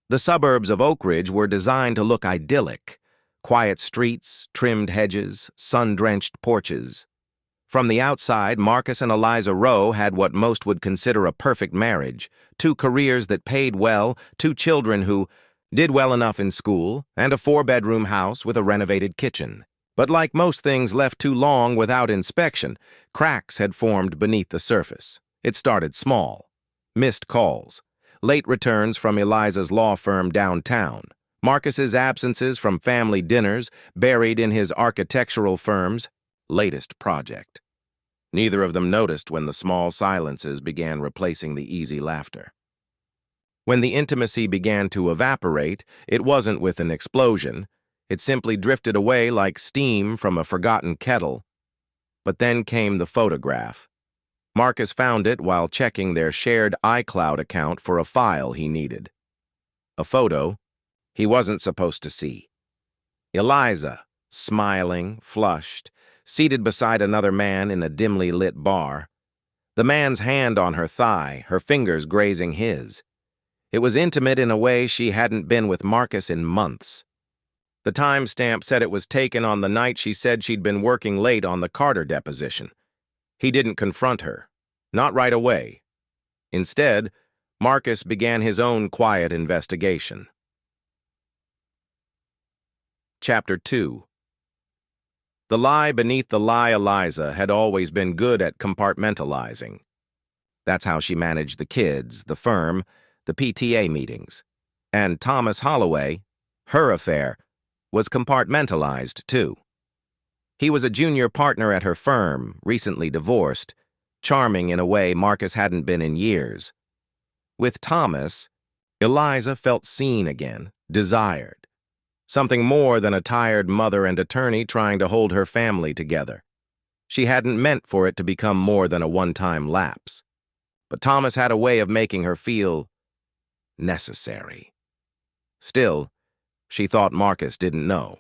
The suburbs of Oak Ridge were designed to look idyllic. Quiet streets, trimmed hedges, sun-drenched porches. From the outside, Marcus and Eliza Rowe had what most would consider a perfect marriage, 2 careers that paid well, 2 children who did well enough in school, and a 4-bedroom house with a renovated kitchen. But like most things left too long without inspection, cracks had formed beneath the surface. It started small. Missed calls, late returns from Eliza's law firm downtown, Marcus's absences from family dinners buried in his architectural firm's latest project. Neither of them noticed when the small silences began replacing the easy laughter. When the intimacy began to evaporate, it wasn't with an explosion. It simply drifted away like steam from a forgotten kettle. But then came the photograph. Marcus found it while checking their shared iCloud account for a file he needed. A photo he wasn't supposed to see. Eliza, smiling, flushed, seated beside another man in a dimly lit bar. The man's hand on her thigh, her fingers grazing his. It was intimate in a way she hadn't been with Marcus in months. The timestamp said it was taken on the night she said she'd been working late on the Carter deposition. He didn't confront her. Not right away. Instead, Marcus began his own quiet investigation. Chapter 2. The lie beneath the lie. Eliza had always been good at compartmentalizing. That's how she managed the kids, the firm, the PTA meetings. And Thomas Holloway, her affair, was compartmentalized too. He was a junior partner at her firm, recently divorced, charming in a way Marcus hadn't been in years. With Thomas, Eliza felt seen again, desired. Something more than a tired mother and attorney trying to hold her family together. She hadn't meant for it to become more than a one-time lapse. But Thomas had a way of making her feel necessary. Still, she thought Marcus didn't know.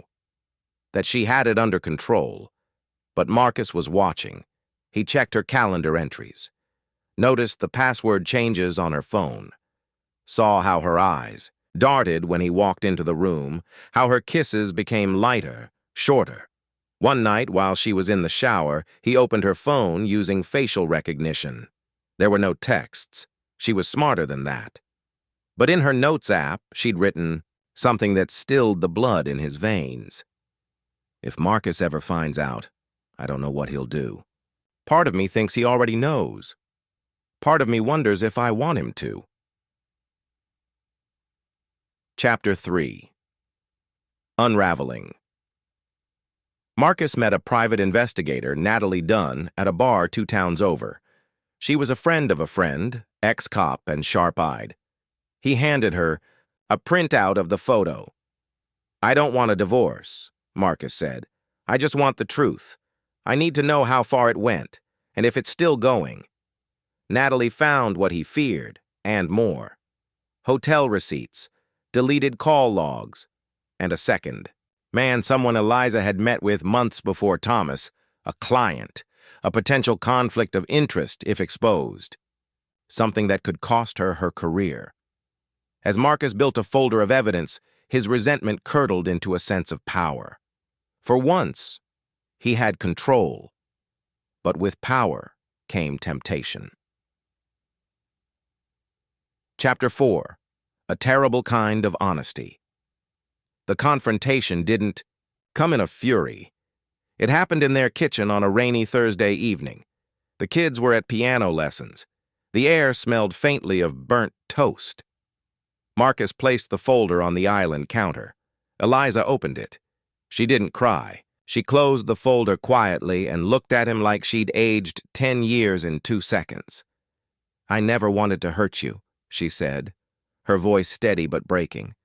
That she had it under control. But Marcus was watching. He checked her calendar entries. Noticed the password changes on her phone. Saw how her eyes darted when he walked into the room, how her kisses became lighter, shorter. One night, while she was in the shower, he opened her phone using facial recognition. There were no texts. She was smarter than that. But in her notes app, she'd written something that stilled the blood in his veins. If Marcus ever finds out, I don't know what he'll do. Part of me thinks he already knows. Part of me wonders if I want him to. Chapter 3. Unraveling. Marcus met a private investigator, Natalie Dunn, at a bar 2 towns over. She was a friend of a friend, ex-cop and sharp-eyed. He handed her a printout of the photo. "I don't want a divorce," Marcus said. "I just want the truth. I need to know how far it went, and if it's still going." Natalie found what he feared, and more. Hotel receipts, deleted call logs, and a second. Man, someone Eliza had met with months before Thomas, a client, a potential conflict of interest if exposed. Something that could cost her her career. As Marcus built a folder of evidence, his resentment curdled into a sense of power. For once, he had control. But with power came temptation. Chapter 4. A terrible kind of honesty. The confrontation didn't come in a fury. It happened in their kitchen on a rainy Thursday evening. The kids were at piano lessons. The air smelled faintly of burnt toast. Marcus placed the folder on the island counter. Eliza opened it. She didn't cry. She closed the folder quietly and looked at him like she'd aged 10 years in 2 seconds. "I never wanted to hurt you," she said, her voice steady but breaking.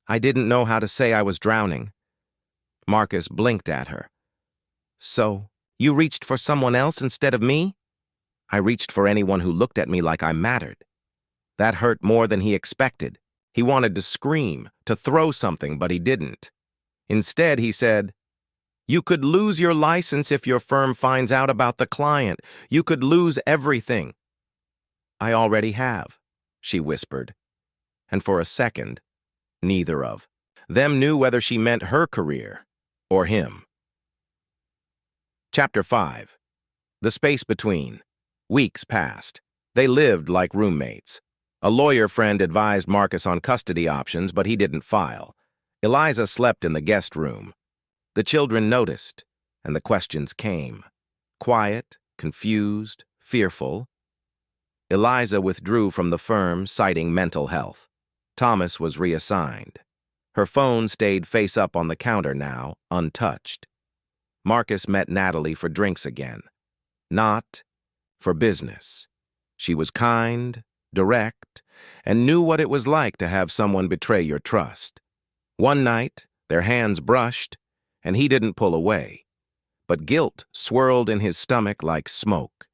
"I didn't know how to say I was drowning." Marcus blinked at her. "So, you reached for someone else instead of me?" "I reached for anyone who looked at me like I mattered." That hurt more than he expected. He wanted to scream, to throw something, but he didn't. Instead, he said, "You could lose your license if your firm finds out about the client. You could lose everything." "I already have," she whispered. and for a second, neither of them knew whether she meant her career or him. Chapter 5. The Space Between. Weeks passed. They lived like roommates. A lawyer friend advised Marcus on custody options, but he didn't file. Eliza slept in the guest room. The children noticed, and the questions came. Quiet, confused, fearful. Eliza withdrew from the firm, citing mental health. Thomas was reassigned. Her phone stayed face up on the counter now, untouched. Marcus met Natalie for drinks again. Not for business. She was kind, direct, and knew what it was like to have someone betray your trust. One night, their hands brushed, and he didn't pull away. But guilt swirled in his stomach like smoke.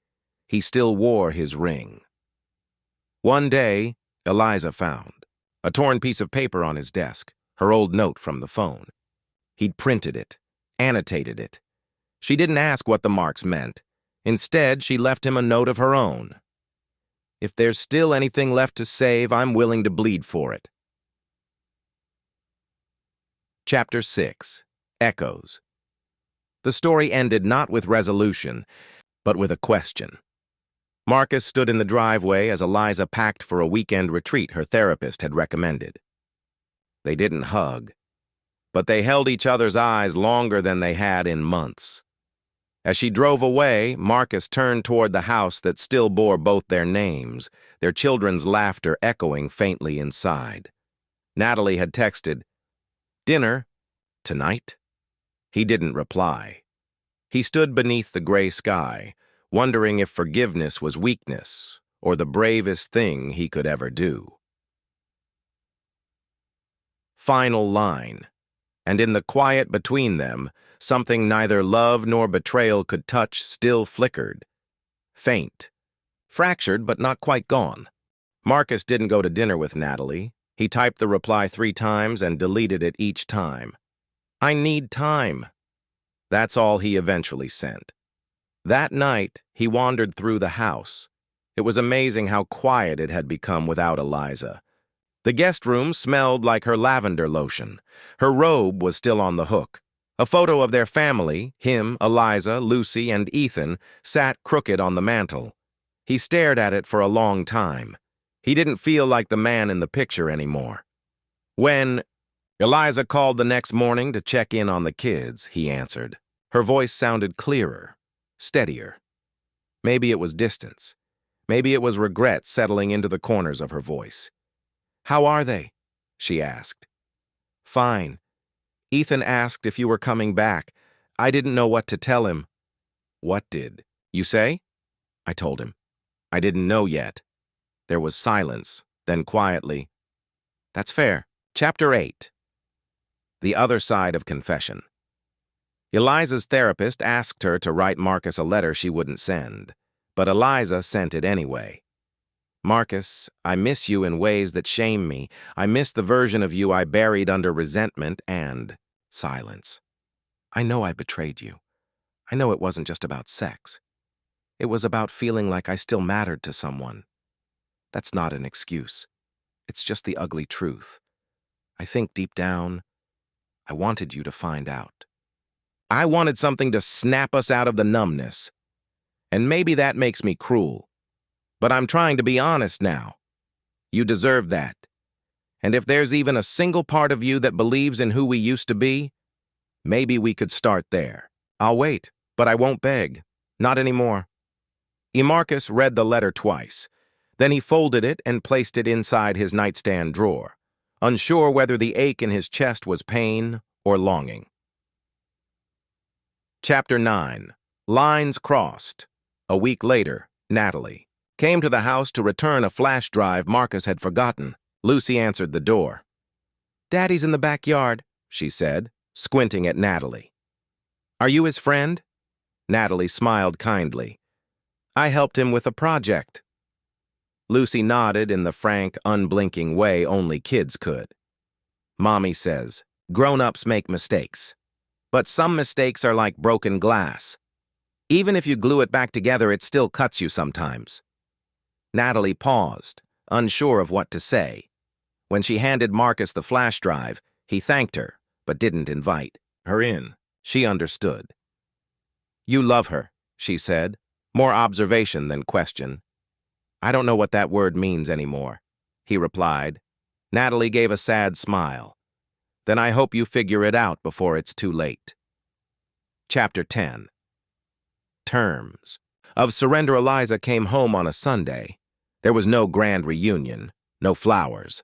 He still wore his ring. One day, Eliza found a torn piece of paper on his desk, her old note from the phone. He'd printed it, annotated it. She didn't ask what the marks meant. Instead, she left him a note of her own. If there's still anything left to save, I'm willing to bleed for it. Chapter 6. Echoes. The story ended not with resolution, but with a question. Marcus stood in the driveway as Eliza packed for a weekend retreat her therapist had recommended. They didn't hug, but they held each other's eyes longer than they had in months. As she drove away, Marcus turned toward the house that still bore both their names, their children's laughter echoing faintly inside. Natalie had texted, "Dinner, tonight?" He didn't reply. He stood beneath the gray sky, wondering if forgiveness was weakness or the bravest thing he could ever do. Final line. And in the quiet between them, something neither love nor betrayal could touch still flickered. Faint. Fractured, but not quite gone. Marcus didn't go to dinner with Natalie. He typed the reply 3 times and deleted it each time. "I need time." That's all he eventually sent. That night, he wandered through the house. It was amazing how quiet it had become without Eliza. The guest room smelled like her lavender lotion. Her robe was still on the hook. A photo of their family, him, Eliza, Lucy, and Ethan, sat crooked on the mantel. He stared at it for a long time. He didn't feel like the man in the picture anymore. When Eliza called the next morning to check in on the kids, he answered. Her voice sounded clearer, steadier. Maybe it was distance. Maybe it was regret settling into the corners of her voice. "How are they?" she asked. "Fine. Ethan asked if you were coming back. I didn't know what to tell him." "What did you say?" I told him. "I didn't know yet." There was silence, then quietly, "That's fair." Chapter 8. The Other Side of Confession. Eliza's therapist asked her to write Marcus a letter she wouldn't send, but Eliza sent it anyway. "Marcus, I miss you in ways that shame me. I miss the version of you I buried under resentment and silence. I know I betrayed you. I know it wasn't just about sex. It was about feeling like I still mattered to someone. That's not an excuse. It's just the ugly truth. I think deep down, I wanted you to find out. I wanted something to snap us out of the numbness. And maybe that makes me cruel. But I'm trying to be honest now. You deserve that. And if there's even a single part of you that believes in who we used to be, maybe we could start there. I'll wait, but I won't beg. Not anymore." Marcus read the letter twice. Then he folded it and placed it inside his nightstand drawer, unsure whether the ache in his chest was pain or longing. Chapter 9. Lines Crossed. A week later, Natalie came to the house to return a flash drive Marcus had forgotten. Lucy answered the door. "Daddy's in the backyard," she said, squinting at Natalie. "Are you his friend?" Natalie smiled kindly. "I helped him with a project." Lucy nodded in the frank, unblinking way only kids could. "Mommy says, grown-ups make mistakes. But some mistakes are like broken glass. Even if you glue it back together, it still cuts you sometimes." Natalie paused, unsure of what to say. When she handed Marcus the flash drive, he thanked her, but didn't invite her in. She understood. "You love her," she said, more observation than question. "I don't know what that word means anymore," he replied. Natalie gave a sad smile. "Then I hope you figure it out before it's too late." Chapter 10. Terms. Of Surrender, Eliza came home on a Sunday. There was no grand reunion, no flowers.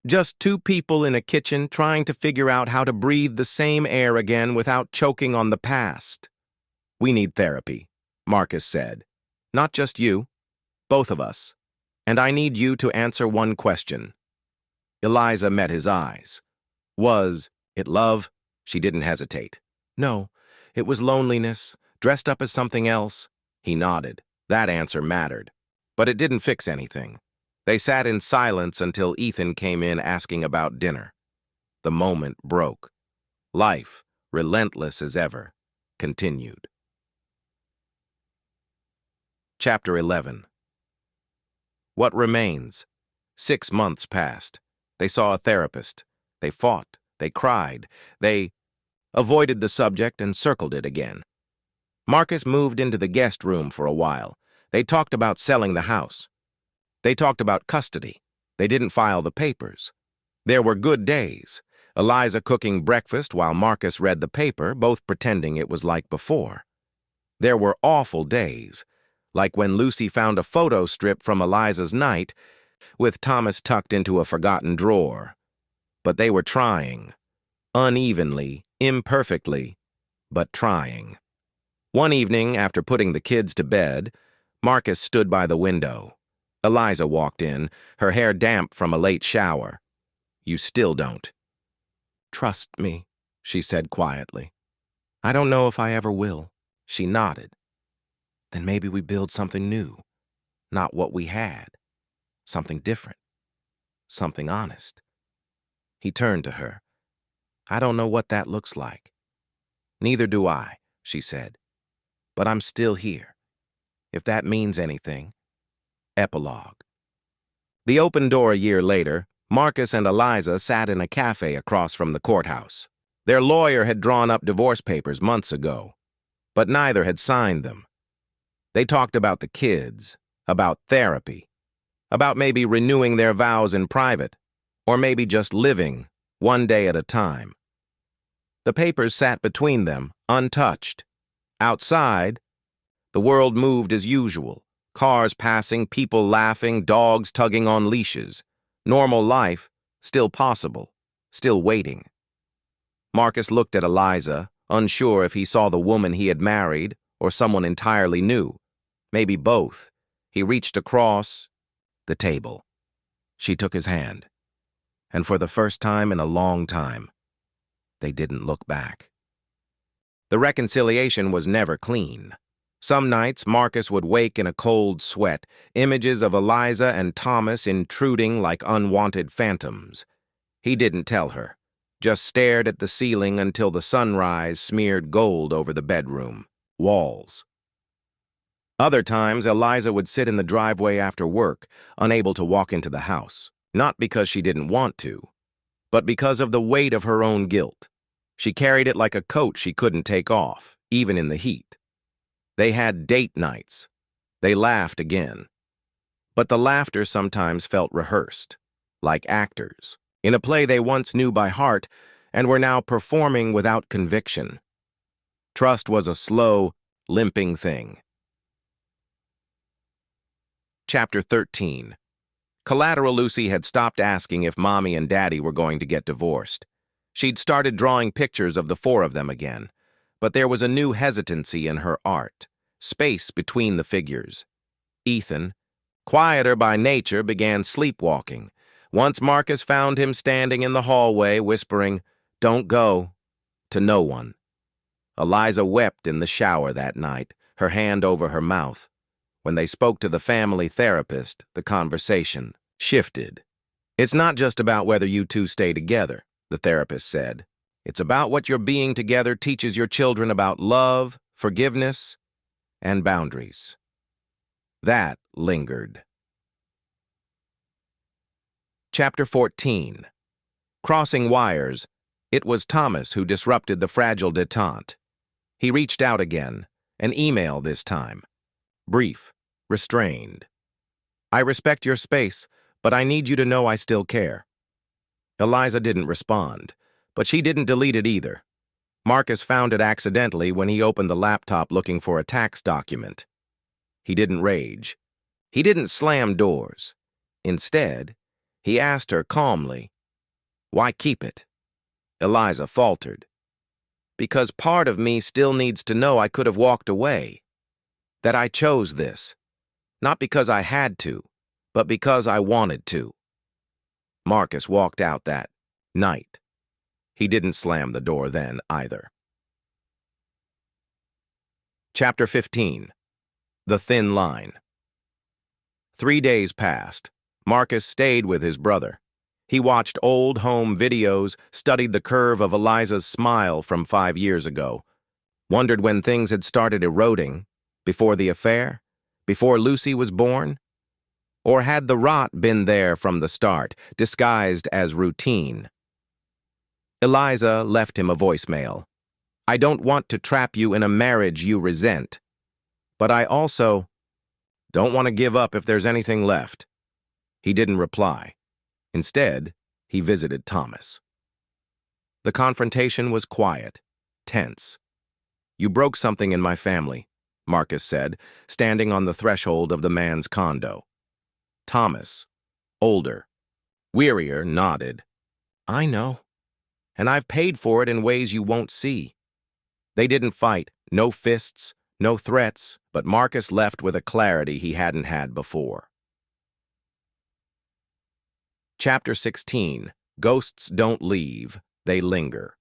Just two people in a kitchen trying to figure out how to breathe the same air again without choking on the past. "We need therapy," Marcus said. "Not just you, both of us. And I need you to answer one question." Eliza met his eyes. Was it love? She didn't hesitate. "No, it was loneliness, dressed up as something else." He nodded. That answer mattered. But it didn't fix anything. They sat in silence until Ethan came in asking about dinner. The moment broke. Life, relentless as ever, continued. Chapter 11. What remains? 6 months passed. They saw a therapist. They fought. They cried. They avoided the subject and circled it again. Marcus moved into the guest room for a while. They talked about selling the house. They talked about custody. They didn't file the papers. There were good days. Eliza cooking breakfast while Marcus read the paper, both pretending it was like before. There were awful days, like when Lucy found a photo strip from Eliza's night with Thomas tucked into a forgotten drawer. But they were trying. Unevenly, imperfectly, but trying. One evening, after putting the kids to bed, Marcus stood by the window. Eliza walked in, her hair damp from a late shower. "You still don't." "Trust me," she said quietly. "I don't know if I ever will." She nodded. "Then maybe we build something new. Not what we had. Something different. Something honest." He turned to her. "I don't know what that looks like." "Neither do I," she said. "But I'm still here. If that means anything." Epilogue. The open door a year later, Marcus and Eliza sat in a cafe across from the courthouse. Their lawyer had drawn up divorce papers months ago, but neither had signed them. They talked about the kids, about therapy, about maybe renewing their vows in private, or maybe just living, one day at a time. The papers sat between them, untouched. Outside, the world moved as usual. Cars passing, people laughing, dogs tugging on leashes. Normal life, still possible, still waiting. Marcus looked at Eliza, unsure if he saw the woman he had married or someone entirely new. Maybe both. He reached across the table. She took his hand. And for the first time in a long time, they didn't look back. The reconciliation was never clean. Some nights, Marcus would wake in a cold sweat, images of Eliza and Thomas intruding like unwanted phantoms. He didn't tell her, just stared at the ceiling until the sunrise smeared gold over the bedroom walls. Other times, Eliza would sit in the driveway after work, unable to walk into the house, not because she didn't want to, but because of the weight of her own guilt. She carried it like a coat she couldn't take off, even in the heat. They had date nights. They laughed again. But the laughter sometimes felt rehearsed, like actors, in a play they once knew by heart and were now performing without conviction. Trust was a slow, limping thing. Chapter 13. Collateral Lucy had stopped asking if Mommy and Daddy were going to get divorced. She'd started drawing pictures of the four of them again. But there was a new hesitancy in her art, space between the figures. Ethan, quieter by nature, began sleepwalking. Once Marcus found him standing in the hallway, whispering, "Don't go," to no one. Eliza wept in the shower that night, her hand over her mouth. When they spoke to the family therapist, the conversation shifted. "It's not just about whether you two stay together," the therapist said. "It's about what your being together teaches your children about love, forgiveness, and boundaries." That lingered. Chapter 14. Crossing wires. It was Thomas who disrupted the fragile detente. He reached out again, an email this time. Brief, restrained. I respect your space, but I need you to know I still care. Eliza didn't respond, but she didn't delete it either. Marcus found it accidentally when he opened the laptop looking for a tax document. He didn't rage. He didn't slam doors. Instead, he asked her calmly, "Why keep it?" Eliza faltered. "Because part of me still needs to know I could have walked away. That I chose this. Not because I had to, but because I wanted to." Marcus walked out that night. He didn't slam the door then either. Chapter 15. The Thin Line. 3 days passed. Marcus stayed with his brother. He watched old home videos, studied the curve of Eliza's smile from 5 years ago, wondered when things had started eroding, before the affair, before Lucy was born? Or had the rot been there from the start, disguised as routine? Eliza left him a voicemail. "I don't want to trap you in a marriage you resent, but I also don't want to give up if there's anything left." He didn't reply. Instead, he visited Thomas. The confrontation was quiet, tense. "You broke something in my family," Marcus said, standing on the threshold of the man's condo. Thomas, older, wearier, nodded. "I know. And I've paid for it in ways you won't see." They didn't fight, no fists, no threats, but Marcus left with a clarity he hadn't had before. Chapter 16. Ghosts don't leave, they linger.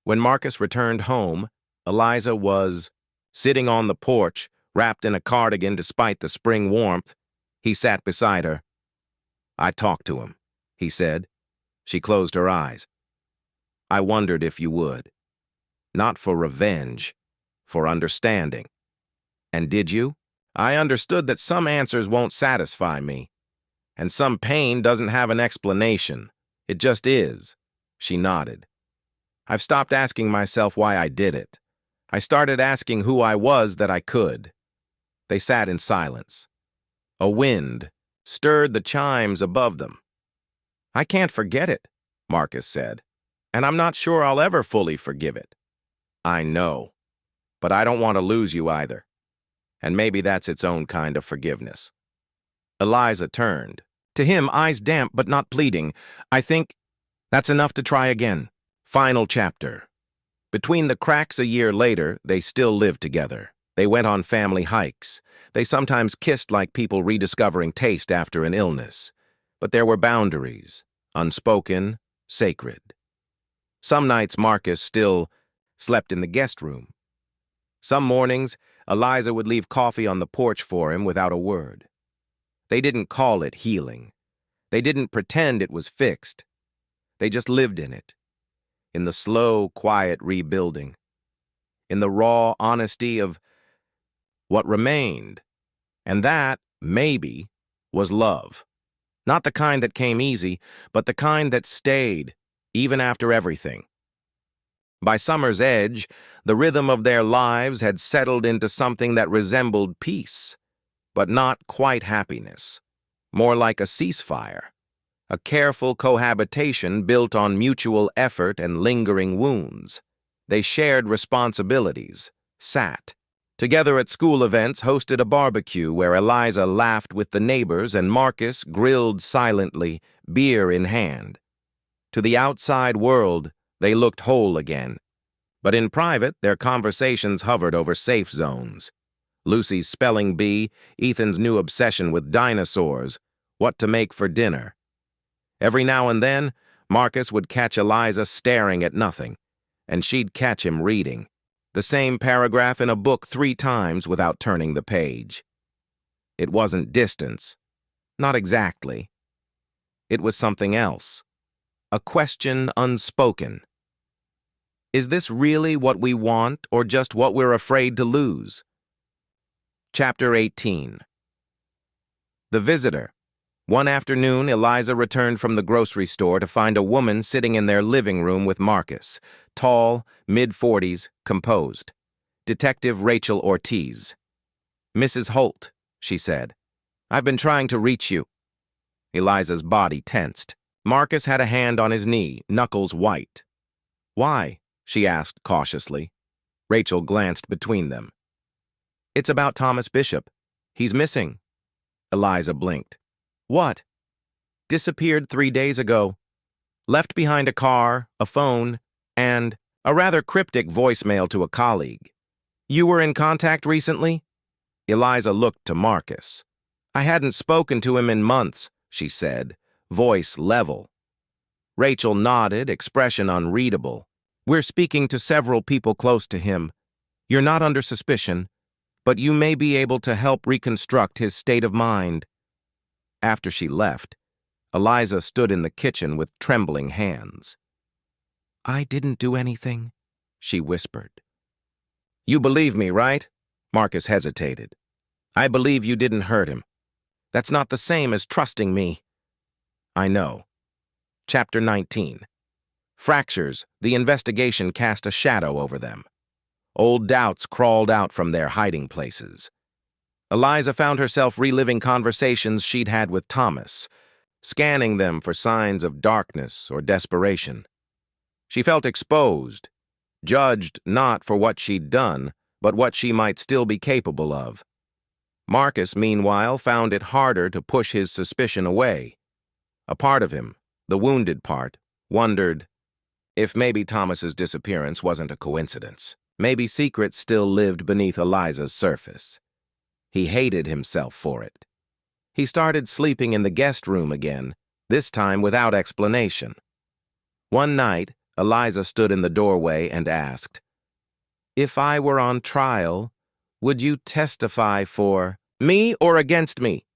When Marcus returned home, Eliza was sitting on the porch, wrapped in a cardigan despite the spring warmth. He sat beside her. "I talked to him," he said. She closed her eyes. "I wondered if you would. Not for revenge, for understanding." "And did you?" "I understood that some answers won't satisfy me, and some pain doesn't have an explanation. It just is." She nodded. "I've stopped asking myself why I did it. I started asking who I was that I could." They sat in silence. A wind stirred the chimes above them. "I can't forget it," Marcus said, "and I'm not sure I'll ever fully forgive it." "I know, but I don't want to lose you either. And maybe that's its own kind of forgiveness." Eliza turned. To him, eyes damp but not pleading. "I think that's enough to try again." Final chapter. Between the cracks a year later, they still lived together. They went on family hikes. They sometimes kissed like people rediscovering taste after an illness. But there were boundaries, unspoken, sacred. Some nights Marcus still slept in the guest room. Some mornings, Eliza would leave coffee on the porch for him without a word. They didn't call it healing. They didn't pretend it was fixed. They just lived in it. In the slow, quiet rebuilding. In the raw honesty of what remained. And that, maybe, was love. Not the kind that came easy, but the kind that stayed, even after everything. By summer's edge, the rhythm of their lives had settled into something that resembled peace, but not quite happiness. More like a ceasefire, a careful cohabitation built on mutual effort and lingering wounds. They shared responsibilities, sat together at school events, hosted a barbecue where Eliza laughed with the neighbors and Marcus grilled silently, beer in hand. To the outside world, they looked whole again. But in private, their conversations hovered over safe zones. Lucy's spelling bee, Ethan's new obsession with dinosaurs, what to make for dinner. Every now and then, Marcus would catch Eliza staring at nothing, and she'd catch him reading. The same paragraph in a book 3 times without turning the page. It wasn't distance. Not exactly. It was something else. A question unspoken. Is this really what we want, or just what we're afraid to lose? Chapter 18. The Visitor. One afternoon, Eliza returned from the grocery store to find a woman sitting in their living room with Marcus, tall, mid-40s, composed. Detective Rachel Ortiz. "Mrs. Holt," she said. "I've been trying to reach you." Eliza's body tensed. Marcus had a hand on his knee, knuckles white. "Why?" she asked cautiously. Rachel glanced between them. "It's about Thomas Bishop. He's missing." Eliza blinked. "What?" "Disappeared 3 days ago. Left behind a car, a phone, and a rather cryptic voicemail to a colleague. You were in contact recently?" Eliza looked to Marcus. "I hadn't spoken to him in months," she said, voice level. Rachel nodded, expression unreadable. "We're speaking to several people close to him. You're not under suspicion, but you may be able to help reconstruct his state of mind." After she left, Eliza stood in the kitchen with trembling hands. "I didn't do anything," she whispered. "You believe me, right?" Marcus hesitated. "I believe you didn't hurt him. That's not the same as trusting me." "I know." Chapter 19. Fractures, the investigation cast a shadow over them. Old doubts crawled out from their hiding places. Eliza found herself reliving conversations she'd had with Thomas, scanning them for signs of darkness or desperation. She felt exposed, judged not for what she'd done, but what she might still be capable of. Marcus, meanwhile, found it harder to push his suspicion away. A part of him, the wounded part, wondered if maybe Thomas's disappearance wasn't a coincidence. Maybe secrets still lived beneath Eliza's surface. He hated himself for it. He started sleeping in the guest room again, this time without explanation. One night, Eliza stood in the doorway and asked, "If I were on trial, would you testify for me or against me?"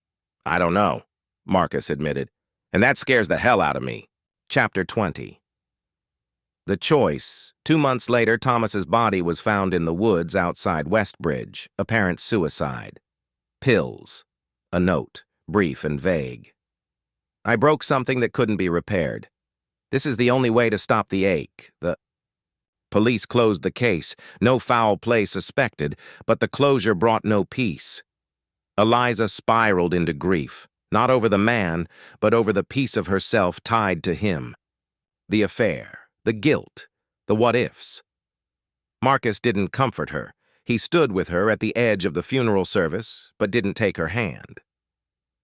"I don't know," Marcus admitted, "and that scares the hell out of me." Chapter 20. The choice. 2 months later, Thomas's body was found in the woods outside Westbridge, apparent suicide. Pills. A note, brief and vague. "I broke something that couldn't be repaired. This is the only way to stop the ache. The police closed the case, no foul play suspected, but the closure brought no peace. Eliza spiraled into grief, not over the man, but over the piece of herself tied to him. The affair, the guilt, the what-ifs. Marcus didn't comfort her. He stood with her at the edge of the funeral service, but didn't take her hand.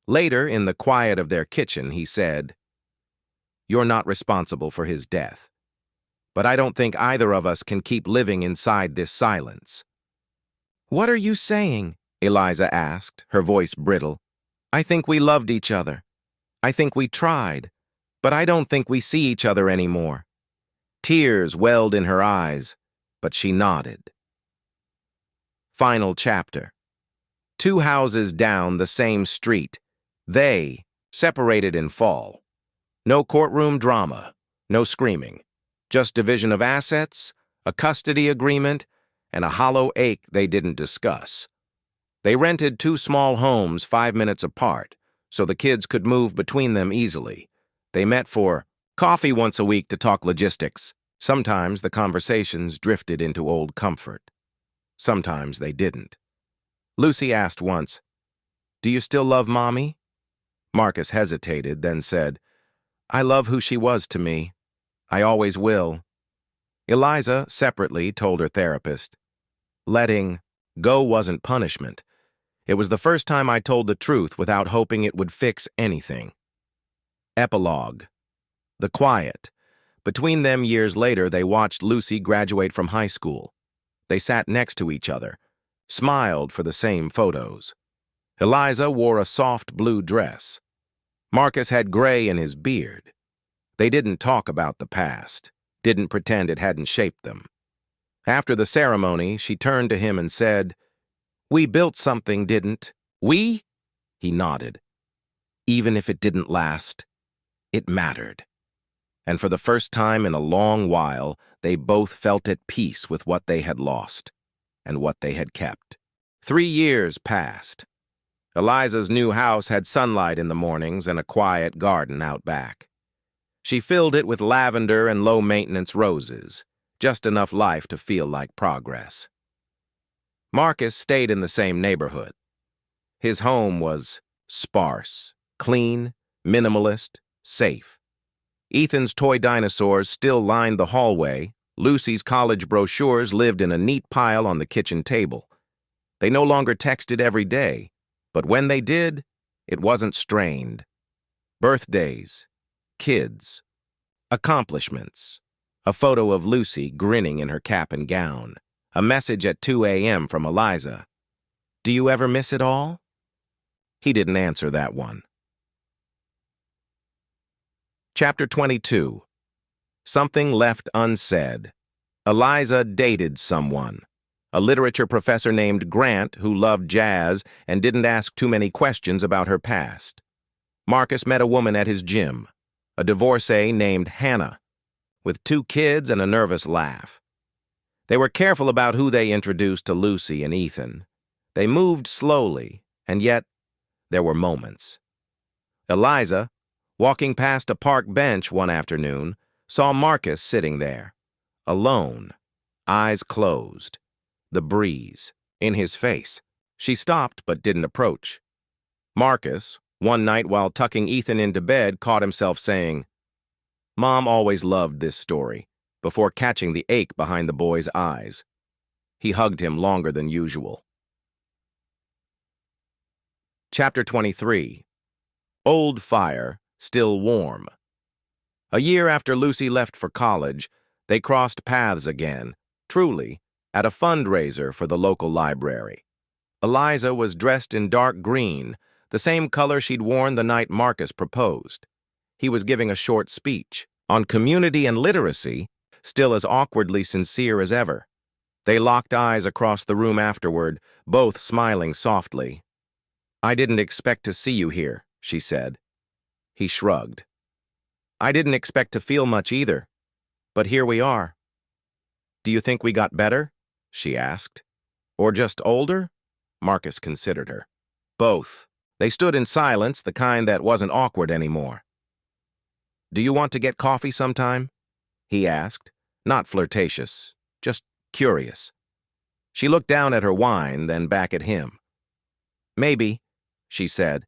Later, in the quiet of their kitchen, he said, "You're not responsible for his death. But I don't think either of us can keep living inside this silence." "What are you saying?" Eliza asked, her voice brittle. "I think we loved each other. I think we tried, but I don't think we see each other anymore." Tears welled in her eyes, but she nodded. Final chapter. 2 houses down the same street. They separated in fall. No courtroom drama, no screaming. Just division of assets, a custody agreement, and a hollow ache they didn't discuss. They rented 2 small homes 5 minutes apart, so the kids could move between them easily. They met for coffee once a week to talk logistics. Sometimes the conversations drifted into old comfort. Sometimes they didn't. Lucy asked once, "Do you still love Mommy?" Marcus hesitated, then said, "I love who she was to me. I always will." Eliza, separately, told her therapist, "Letting go wasn't punishment. It was the first time I told the truth without hoping it would fix anything." Epilogue. The quiet. Between them years later, they watched Lucy graduate from high school. They sat next to each other, smiled for the same photos. Eliza wore a soft blue dress. Marcus had gray in his beard. They didn't talk about the past, didn't pretend it hadn't shaped them. After the ceremony, she turned to him and said, "We built something, didn't we?" He nodded. "Even if it didn't last, it mattered." And for the first time in a long while, they both felt at peace with what they had lost and what they had kept. 3 years passed. Eliza's new house had sunlight in the mornings and a quiet garden out back. She filled it with lavender and low-maintenance roses, just enough life to feel like progress. Marcus stayed in the same neighborhood. His home was sparse, clean, minimalist, safe. Ethan's toy dinosaurs still lined the hallway. Lucy's college brochures lived in a neat pile on the kitchen table. They no longer texted every day, but when they did, it wasn't strained. Birthdays, kids, accomplishments, a photo of Lucy grinning in her cap and gown, a message at 2 a.m. from Eliza. "Do you ever miss it all?" He didn't answer that one. Chapter 22. Something left unsaid. Eliza dated someone. A literature professor named Grant who loved jazz and didn't ask too many questions about her past. Marcus met a woman at his gym, a divorcee named Hannah, with 2 kids and a nervous laugh. They were careful about who they introduced to Lucy and Ethan. They moved slowly, and yet there were moments. Eliza, walking past a park bench one afternoon, saw Marcus sitting there, alone, eyes closed, the breeze in his face. She stopped but didn't approach. Marcus, one night while tucking Ethan into bed, caught himself saying, "Mom always loved this story," before catching the ache behind the boy's eyes. He hugged him longer than usual. Chapter 23. Old fire, still warm. A year after Lucy left for college, they crossed paths again, truly, at a fundraiser for the local library. Eliza was dressed in dark green, the same color she'd worn the night Marcus proposed. He was giving a short speech on community and literacy, still as awkwardly sincere as ever. They locked eyes across the room afterward, both smiling softly. "I didn't expect to see you here," she said. He shrugged. "I didn't expect to feel much either, but here we are." "Do you think we got better?" she asked. "Or just older?" Marcus considered her. "Both." They stood in silence, the kind that wasn't awkward anymore. "Do you want to get coffee sometime?" he asked, not flirtatious, just curious. She looked down at her wine, then back at him. "Maybe," she said,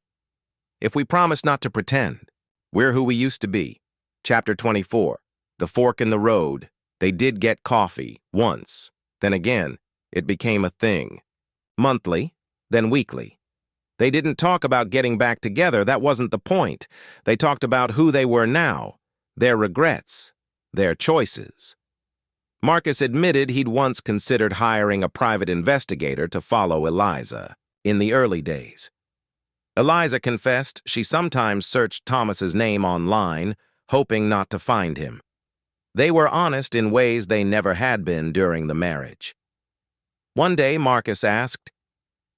"if we promise not to pretend. We're who we used to be." Chapter 24. The fork in the road. They did get coffee, once. Then again, it became a thing. Monthly, then weekly. They didn't talk about getting back together, that wasn't the point. They talked about who they were now, their regrets, their choices. Marcus admitted he'd once considered hiring a private investigator to follow Eliza, in the early days. Eliza confessed she sometimes searched Thomas's name online, hoping not to find him. They were honest in ways they never had been during the marriage. One day, Marcus asked,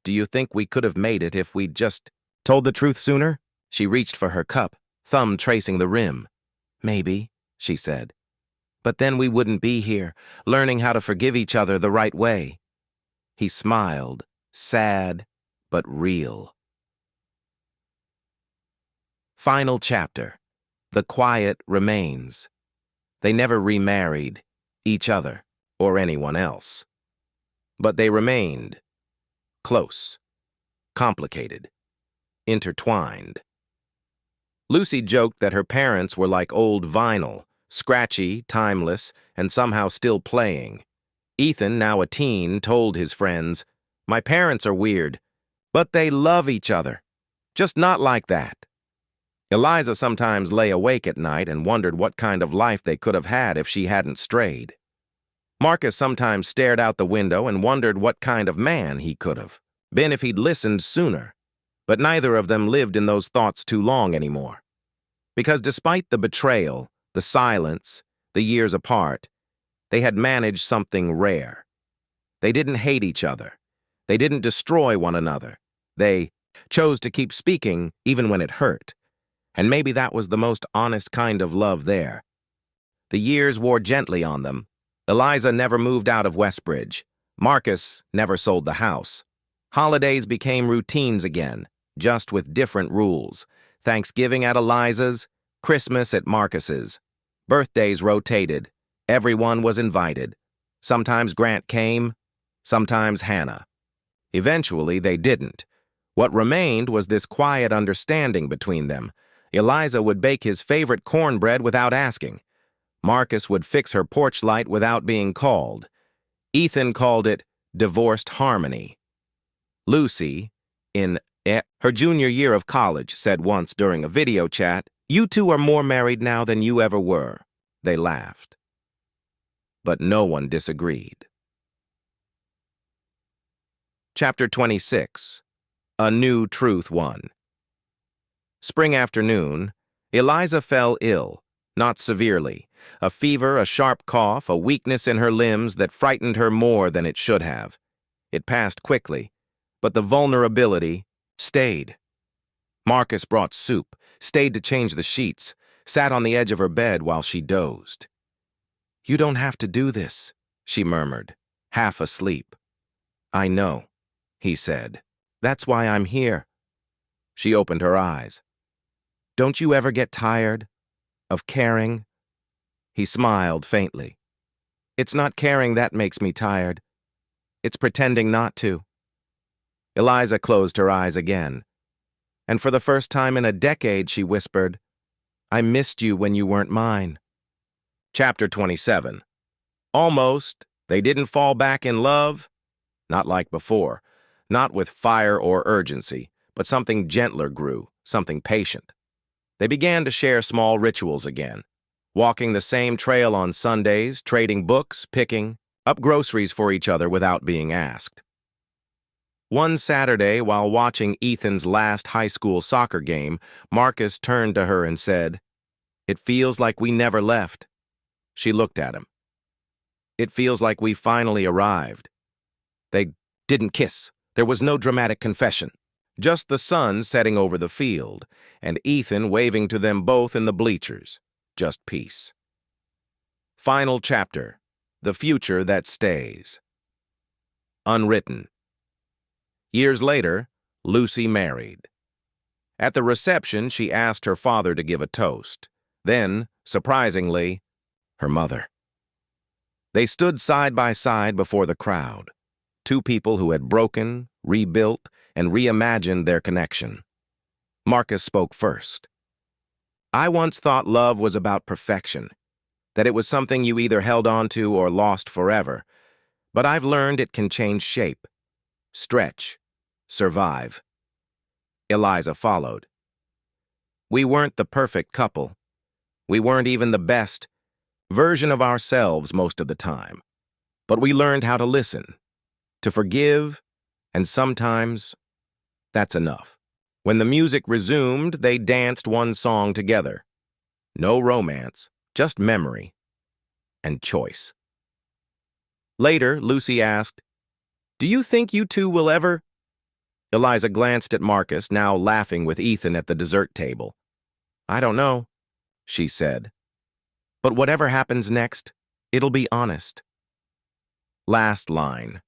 "Do you think we could have made it if we'd just told the truth sooner?" She reached for her cup, thumb tracing the rim. "Maybe," she said. "But then we wouldn't be here, learning how to forgive each other the right way." He smiled, sad but real. Final chapter. The quiet remains. They never remarried, each other, or anyone else. But they remained close, complicated, intertwined. Lucy joked that her parents were like old vinyl, scratchy, timeless, and somehow still playing. Ethan, now a teen, told his friends, "My parents are weird, but they love each other. Just not like that." Eliza sometimes lay awake at night and wondered what kind of life they could have had if she hadn't strayed. Marcus sometimes stared out the window and wondered what kind of man he could have been if he'd listened sooner. But neither of them lived in those thoughts too long anymore. Because despite the betrayal, the silence, the years apart, they had managed something rare. They didn't hate each other. They didn't destroy one another. They chose to keep speaking even when it hurt. And maybe that was the most honest kind of love there. The years wore gently on them. Eliza never moved out of Westbridge. Marcus never sold the house. Holidays became routines again. just with different rules. Thanksgiving at Eliza's, Christmas at Marcus's. Birthdays rotated. Everyone was invited. Sometimes Grant came, sometimes Hannah. Eventually, they didn't. What remained was this quiet understanding between them. Eliza would bake his favorite cornbread without asking. Marcus would fix her porch light without being called. Ethan called it divorced harmony. Lucy, in her junior year of college, said once during a video chat, "You two are more married now than you ever were." They laughed. But no one disagreed. Chapter 26. A New Truth Won. Spring afternoon, Eliza fell ill, not severely. A fever, a sharp cough, a weakness in her limbs that frightened her more than it should have. It passed quickly, but the vulnerability stayed. Marcus brought soup, stayed to change the sheets, sat on the edge of her bed while she dozed. "You don't have to do this," she murmured, half asleep. "I know," he said. "That's why I'm here." She opened her eyes. "Don't you ever get tired of caring?" He smiled faintly. "It's not caring that makes me tired. It's pretending not to." Eliza closed her eyes again. And for the first time in a decade, she whispered, "I missed you when you weren't mine." Chapter 27. Almost, they didn't fall back in love. Not like before. Not with fire or urgency, but something gentler grew, something patient. They began to share small rituals again. Walking the same trail on Sundays, trading books, picking up groceries for each other without being asked. One Saturday, while watching Ethan's last high school soccer game, Marcus turned to her and said, "It feels like we never left." She looked at him. "It feels like we finally arrived." They didn't kiss. There was no dramatic confession. Just the sun setting over the field, and Ethan waving to them both in the bleachers. Just peace. Final chapter. The future that stays. Unwritten. Years later, Lucy married. At the reception, she asked her father to give a toast. Then, surprisingly, her mother. They stood side by side before the crowd. Two people who had broken, rebuilt, and reimagined their connection. Marcus spoke first. "I once thought love was about perfection, that it was something you either held on to or lost forever. But I've learned it can change shape, stretch, survive." Eliza followed. "We weren't the perfect couple. We weren't even the best version of ourselves most of the time. But we learned how to listen, to forgive, and sometimes that's enough." When the music resumed, they danced one song together. No romance, just memory and choice. Later, Lucy asked, "Do you think you two will ever?" Eliza glanced at Marcus, now laughing with Ethan at the dessert table. "I don't know," she said. "But whatever happens next, it'll be honest." Last line.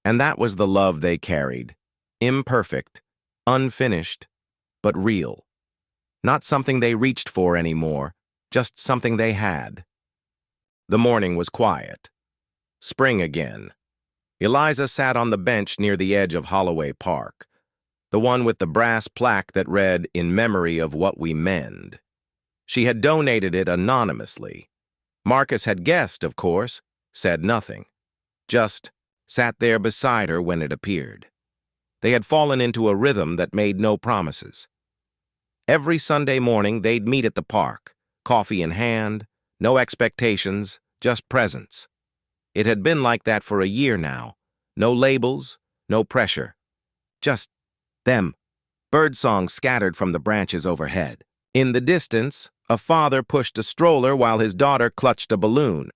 And that was the love they carried. Imperfect, unfinished, but real. Not something they reached for anymore, just something they had. The morning was quiet. Spring again. Eliza sat on the bench near the edge of Holloway Park, the one with the brass plaque that read, "In memory of what we mend." She had donated it anonymously. Marcus had guessed, of course, said nothing. Just sat there beside her when it appeared. They had fallen into a rhythm that made no promises. Every Sunday morning, they'd meet at the park, coffee in hand, no expectations, just presence. It had been like that for a year now. No labels, no pressure. Just them. Birdsong scattered from the branches overhead. In the distance, a father pushed a stroller while his daughter clutched a balloon.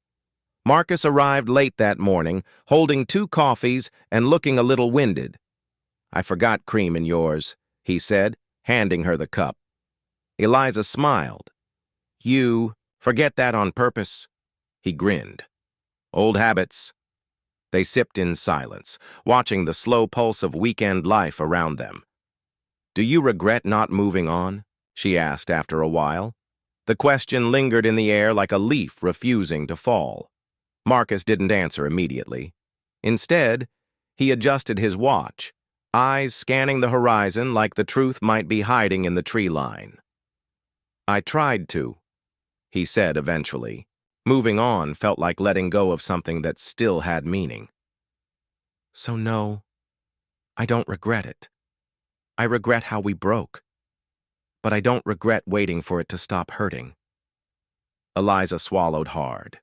Marcus arrived late that morning, holding 2 coffees and looking a little winded. "I forgot cream in yours," he said, handing her the cup. Eliza smiled. "You forget that on purpose?" He grinned. "Old habits." They sipped in silence, watching the slow pulse of weekend life around them. "Do you regret not moving on?" she asked after a while. The question lingered in the air like a leaf refusing to fall. Marcus didn't answer immediately. Instead, he adjusted his watch, eyes scanning the horizon like the truth might be hiding in the tree line. "I tried to," he said eventually. Moving on felt like letting go of something that still had meaning. "So no, I don't regret it. I regret how we broke. But I don't regret waiting for it to stop hurting." Eliza swallowed hard.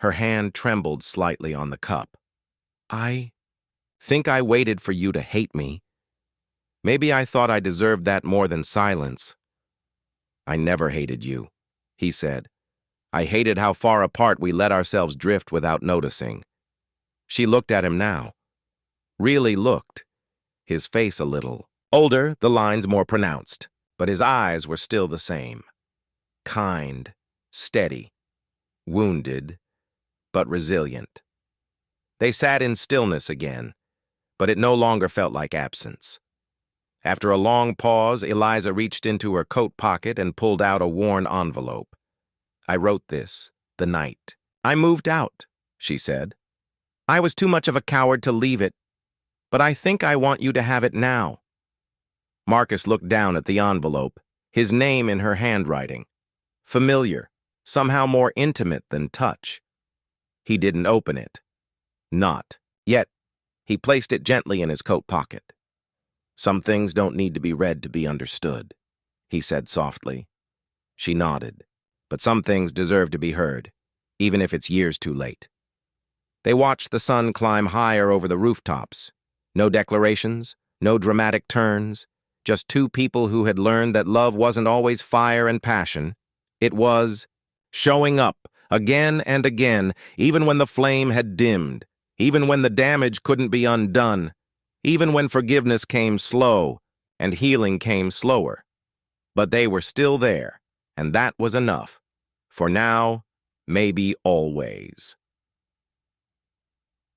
Her hand trembled slightly on the cup. "I think I waited for you to hate me. Maybe I thought I deserved that more than silence." "I never hated you," he said. "I hated how far apart we let ourselves drift without noticing." She looked at him now. Really looked. His face a little older, the lines more pronounced, but his eyes were still the same. Kind, steady, wounded, but resilient. They sat in stillness again, but it no longer felt like absence. After a long pause, Eliza reached into her coat pocket and pulled out a worn envelope. "I wrote this the night I moved out," she said. "I was too much of a coward to leave it, but I think I want you to have it now." Marcus looked down at the envelope, his name in her handwriting. Familiar, somehow more intimate than touch. He didn't open it. Not yet. He placed it gently in his coat pocket. "Some things don't need to be read to be understood," he said softly. She nodded. "But some things deserve to be heard, even if it's years too late." They watched the sun climb higher over the rooftops. No declarations, no dramatic turns, just two people who had learned that love wasn't always fire and passion. It was showing up again and again, even when the flame had dimmed, even when the damage couldn't be undone, even when forgiveness came slow and healing came slower. But they were still there, and that was enough. For now, maybe always.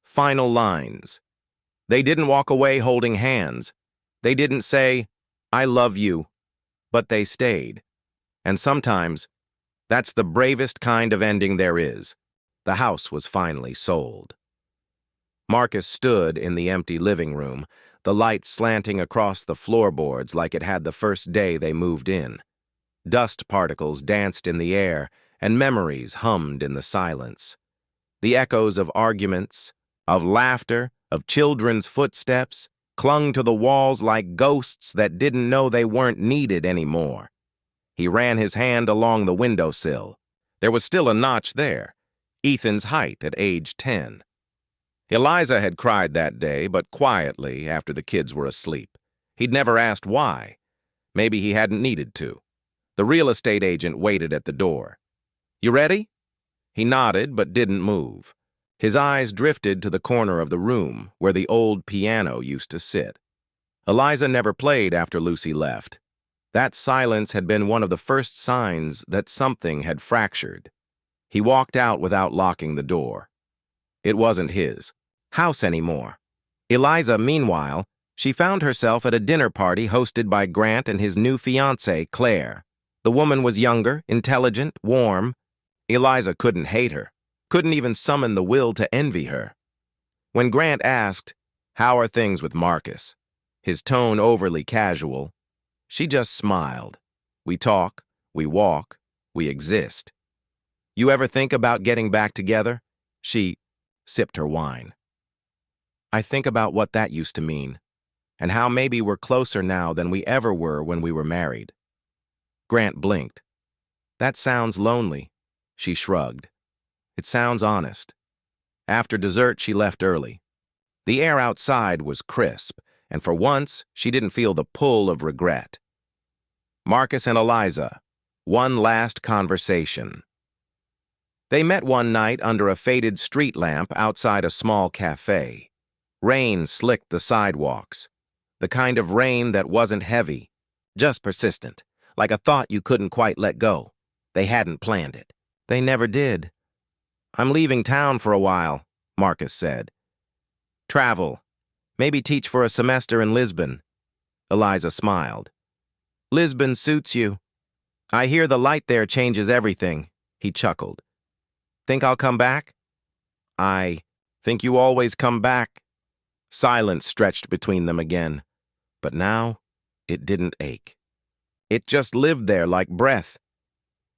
Final lines. They didn't walk away holding hands. They didn't say, "I love you," but they stayed. And sometimes, that's the bravest kind of ending there is. The house was finally sold. Marcus stood in the empty living room, the light slanting across the floorboards like it had the first day they moved in. Dust particles danced in the air, and memories hummed in the silence. The echoes of arguments, of laughter, of children's footsteps, clung to the walls like ghosts that didn't know they weren't needed anymore. He ran his hand along the windowsill. There was still a notch there, Ethan's height at age 10. Eliza had cried that day, but quietly after the kids were asleep. He'd never asked why. Maybe he hadn't needed to. The real estate agent waited at the door. "You ready?" He nodded but didn't move. His eyes drifted to the corner of the room where the old piano used to sit. Eliza never played after Lucy left. That silence had been one of the first signs that something had fractured. He walked out without locking the door. It wasn't his house anymore. Eliza, meanwhile, she found herself at a dinner party hosted by Grant and his new fiancée, Claire. The woman was younger, intelligent, warm. Eliza couldn't hate her, couldn't even summon the will to envy her. When Grant asked, "How are things with Marcus?" his tone overly casual, she just smiled. "We talk, we walk, we exist." "You ever think about getting back together?" She sipped her wine. "I think about what that used to mean, and how maybe we're closer now than we ever were when we were married." Grant blinked. "That sounds lonely." She shrugged. "It sounds honest." After dessert, she left early. The air outside was crisp, and for once, she didn't feel the pull of regret. Marcus and Eliza, one last conversation. They met one night under a faded street lamp outside a small cafe. Rain slicked the sidewalks, the kind of rain that wasn't heavy, just persistent, like a thought you couldn't quite let go. They hadn't planned it. They never did. "I'm leaving town for a while," Marcus said. "Travel. Maybe teach for a semester in Lisbon." Eliza smiled. Lisbon suits you. I hear the light there changes everything, he chuckled. Think I'll come back? I think you always come back. Silence stretched between them again, but now it didn't ache. It just lived there like breath.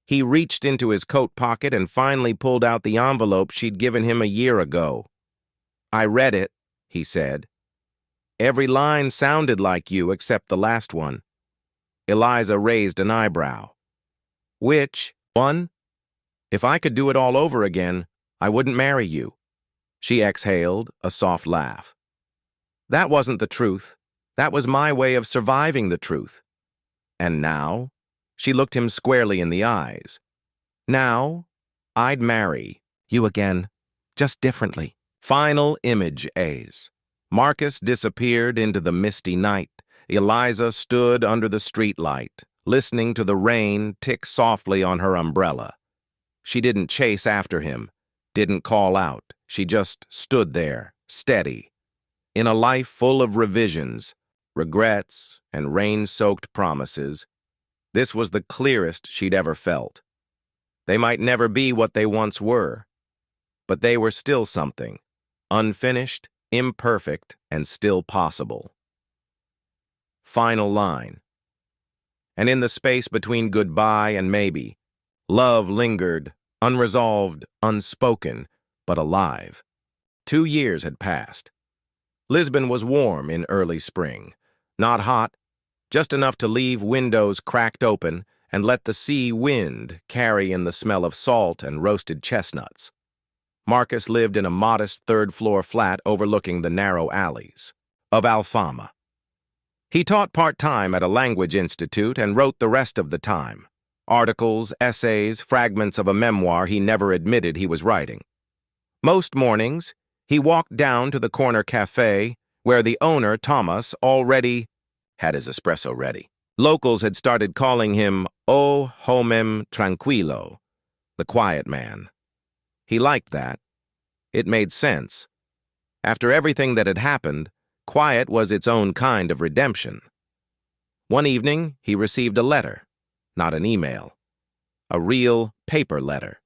He reached into his coat pocket and finally pulled out the envelope she'd given him a year ago. I read it, he said. Every line sounded like you except the last one. Eliza raised an eyebrow. Which one? If I could do it all over again, I wouldn't marry you. She exhaled a soft laugh. That wasn't the truth. That was my way of surviving the truth. And now? She looked him squarely in the eyes. Now, I'd marry you again, just differently. Final image, A's. Marcus disappeared into the misty night. Eliza stood under the streetlight, listening to the rain tick softly on her umbrella. She didn't chase after him, didn't call out. She just stood there, steady. In a life full of revisions, regrets, and rain-soaked promises, this was the clearest she'd ever felt. They might never be what they once were, but they were still something, unfinished, imperfect, and still possible. Final line. And in the space between goodbye and maybe, love lingered, unresolved, unspoken, but alive. 2 years had passed. Lisbon was warm in early spring. Not hot, just enough to leave windows cracked open and let the sea wind carry in the smell of salt and roasted chestnuts. Marcus lived in a modest third-floor flat overlooking the narrow alleys of Alfama. He taught part-time at a language institute and wrote the rest of the time. Articles, essays, fragments of a memoir he never admitted he was writing. Most mornings, he walked down to the corner cafe where the owner, Thomas, already had his espresso ready. Locals had started calling him O Homem Tranquilo, the quiet man. He liked that. It made sense. After everything that had happened, quiet was its own kind of redemption. One evening, he received a letter, not an email. A real paper letter,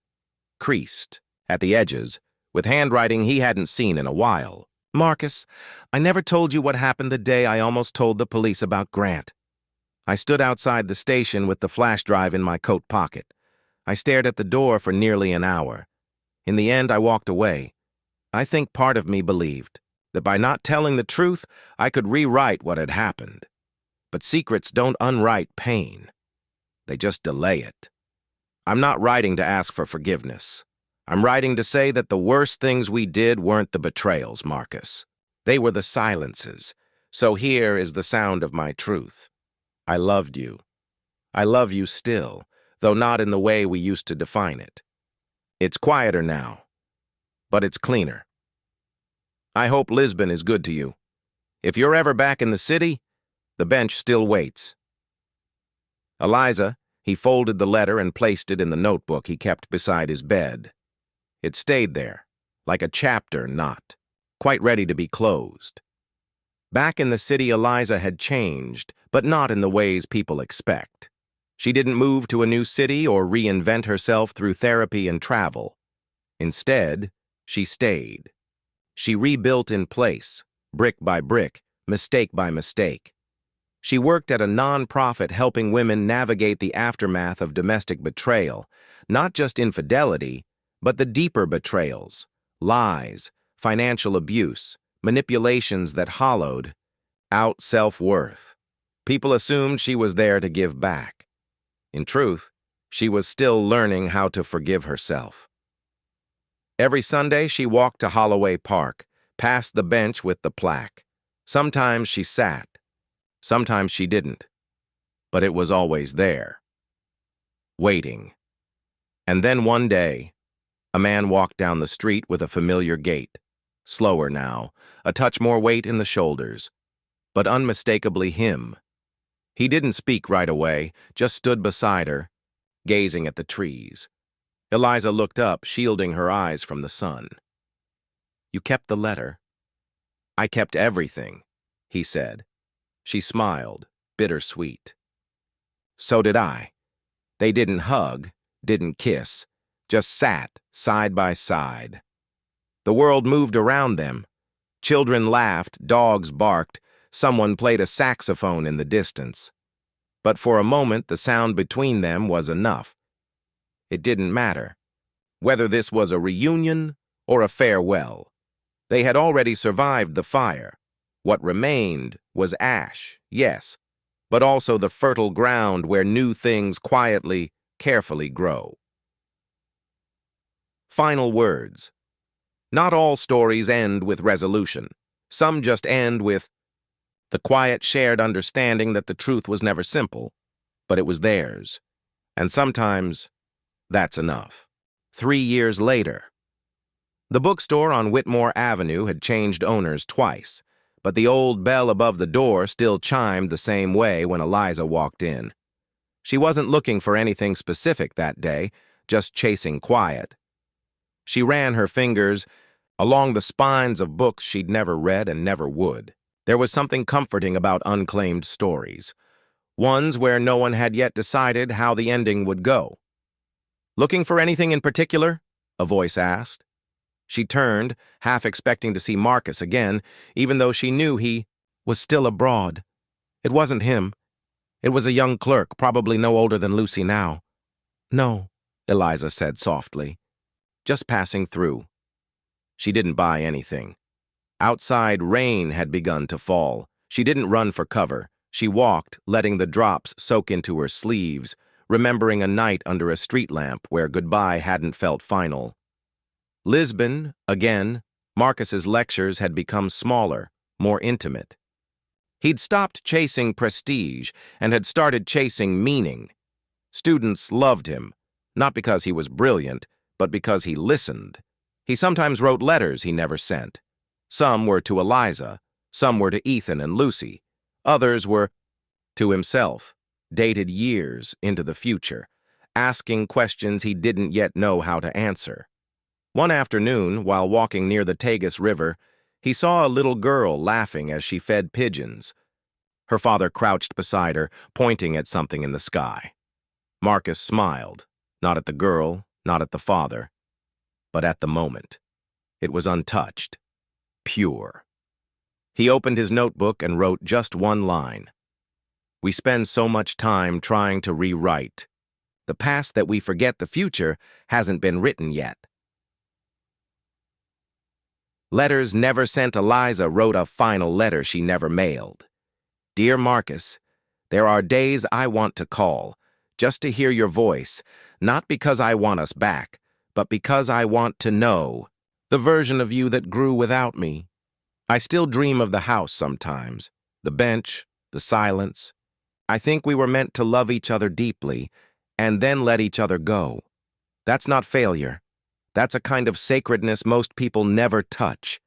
creased at the edges, with handwriting he hadn't seen in a while. Marcus, I never told you what happened the day I almost told the police about Grant. I stood outside the station with the flash drive in my coat pocket. I stared at the door for nearly an hour. In the end, I walked away. I think part of me believed that by not telling the truth, I could rewrite what had happened. But secrets don't unwrite pain. They just delay it. I'm not writing to ask for forgiveness. I'm writing to say that the worst things we did weren't the betrayals, Marcus. They were the silences. So here is the sound of my truth. I loved you. I love you still, though not in the way we used to define it. It's quieter now, but it's cleaner. I hope Lisbon is good to you. If you're ever back in the city, the bench still waits. Eliza, he folded the letter and placed it in the notebook he kept beside his bed. It stayed there, like a chapter knot, quite ready to be closed. Back in the city, Eliza had changed, but not in the ways people expect. She didn't move to a new city or reinvent herself through therapy and travel. Instead, she stayed. She rebuilt in place, brick by brick, mistake by mistake. She worked at a non-profit helping women navigate the aftermath of domestic betrayal, not just infidelity, but the deeper betrayals, lies, financial abuse, manipulations that hollowed out self-worth. People assumed she was there to give back. In truth, she was still learning how to forgive herself. Every Sunday, she walked to Holloway Park, past the bench with the plaque. Sometimes she sat. Sometimes she didn't. But it was always there. Waiting. And then one day, a man walked down the street with a familiar gait. Slower now, a touch more weight in the shoulders. But unmistakably him. He didn't speak right away, just stood beside her, gazing at the trees. Eliza looked up, shielding her eyes from the sun. You kept the letter. I kept everything, he said. She smiled, bittersweet. So did I. They didn't hug, didn't kiss, just sat side by side. The world moved around them. Children laughed, dogs barked, someone played a saxophone in the distance. But for a moment, the sound between them was enough. It didn't matter whether this was a reunion or a farewell. They had already survived the fire. What remained was ash, yes, but also the fertile ground where new things quietly, carefully grow. Final words. Not all stories end with resolution. Some just end with the quiet, shared understanding that the truth was never simple, but it was theirs. And sometimes, that's enough. 3 years later. The bookstore on Whitmore Avenue had changed owners twice, but the old bell above the door still chimed the same way when Eliza walked in. She wasn't looking for anything specific that day, just chasing quiet. She ran her fingers along the spines of books she'd never read and never would. There was something comforting about unclaimed stories, ones where no one had yet decided how the ending would go. "Looking for anything in particular?" a voice asked. She turned, half expecting to see Marcus again, even though she knew he was still abroad. It wasn't him. It was a young clerk, probably no older than Lucy now. "No," Eliza said softly. "Just passing through." She didn't buy anything. Outside, rain had begun to fall. She didn't run for cover. She walked, letting the drops soak into her sleeves, remembering a night under a street lamp where goodbye hadn't felt final. Lisbon, again, Marcus's lectures had become smaller, more intimate. He'd stopped chasing prestige and had started chasing meaning. Students loved him, not because he was brilliant, but because he listened. He sometimes wrote letters he never sent. Some were to Eliza, some were to Ethan and Lucy, others were to himself, dated years into the future, asking questions he didn't yet know how to answer. One afternoon, while walking near the Tagus River, he saw a little girl laughing as she fed pigeons. Her father crouched beside her, pointing at something in the sky. Marcus smiled, not at the girl, not at the father, but at the moment. It was untouched, pure. He opened his notebook and wrote just one line. "We spend so much time trying to rewrite. The past that we forget the future hasn't been written yet." Letters Never Sent. Eliza wrote a final letter she never mailed. "Dear Marcus, there are days I want to call, just to hear your voice, not because I want us back, but because I want to know the version of you that grew without me. I still dream of the house sometimes, the bench, the silence. I think we were meant to love each other deeply and then let each other go. That's not failure. That's a kind of sacredness most people never touch.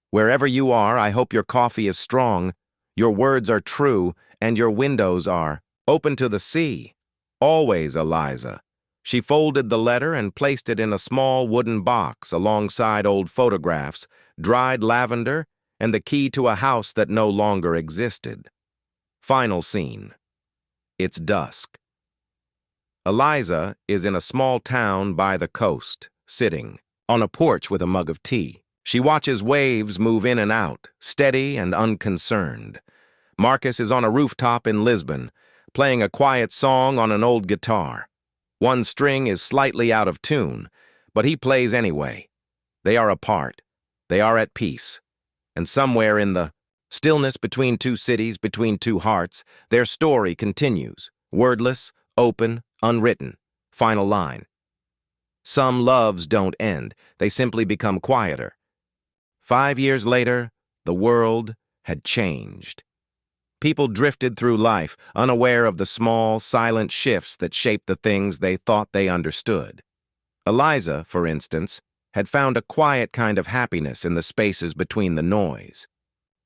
Wherever you are, I hope your coffee is strong, your words are true, and your windows are open to the sea. Always, Eliza." She folded the letter and placed it in a small wooden box alongside old photographs, dried lavender, and the key to a house that no longer existed. Final scene. It's dusk. Eliza is in a small town by the coast, sitting on a porch with a mug of tea. She watches waves move in and out, steady and unconcerned. Marcus is on a rooftop in Lisbon, playing a quiet song on an old guitar. One string is slightly out of tune, but he plays anyway. They are apart. They are at peace. And somewhere in the stillness between two cities, between two hearts, their story continues, wordless, open, unwritten. Final line. Some loves don't end. They simply become quieter. 5 years later, the world had changed. People drifted through life, unaware of the small, silent shifts that shaped the things they thought they understood. Eliza, for instance, had found a quiet kind of happiness in the spaces between the noise.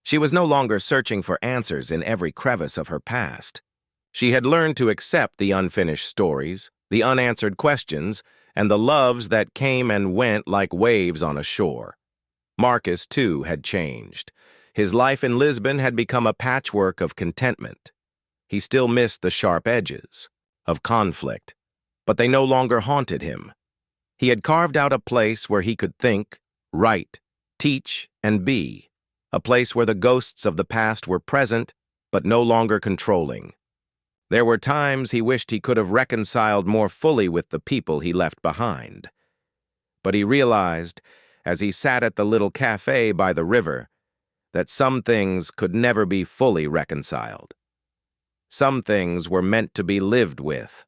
She was no longer searching for answers in every crevice of her past. She had learned to accept the unfinished stories, the unanswered questions, and the loves that came and went like waves on a shore. Marcus, too, had changed. His life in Lisbon had become a patchwork of contentment. He still missed the sharp edges of conflict, but they no longer haunted him. He had carved out a place where he could think, write, teach, and be, a place where the ghosts of the past were present but no longer controlling. There were times he wished he could have reconciled more fully with the people he left behind. But he realized, as he sat at the little cafe by the river, that some things could never be fully reconciled. Some things were meant to be lived with.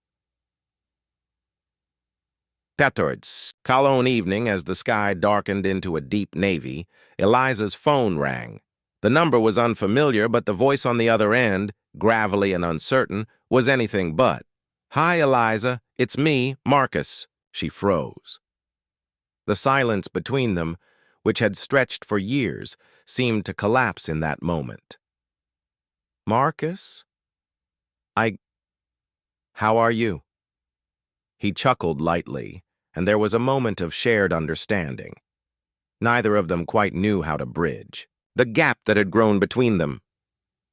14. Calhoun evening, as the sky darkened into a deep navy, Eliza's phone rang. The number was unfamiliar, but the voice on the other end, gravelly and uncertain, was anything but. "Hi, Eliza. It's me, Marcus." She froze. The silence between them, which had stretched for years, seemed to collapse in that moment. "Marcus? How are you?" He chuckled lightly, and there was a moment of shared understanding. Neither of them quite knew how to bridge the gap that had grown between them.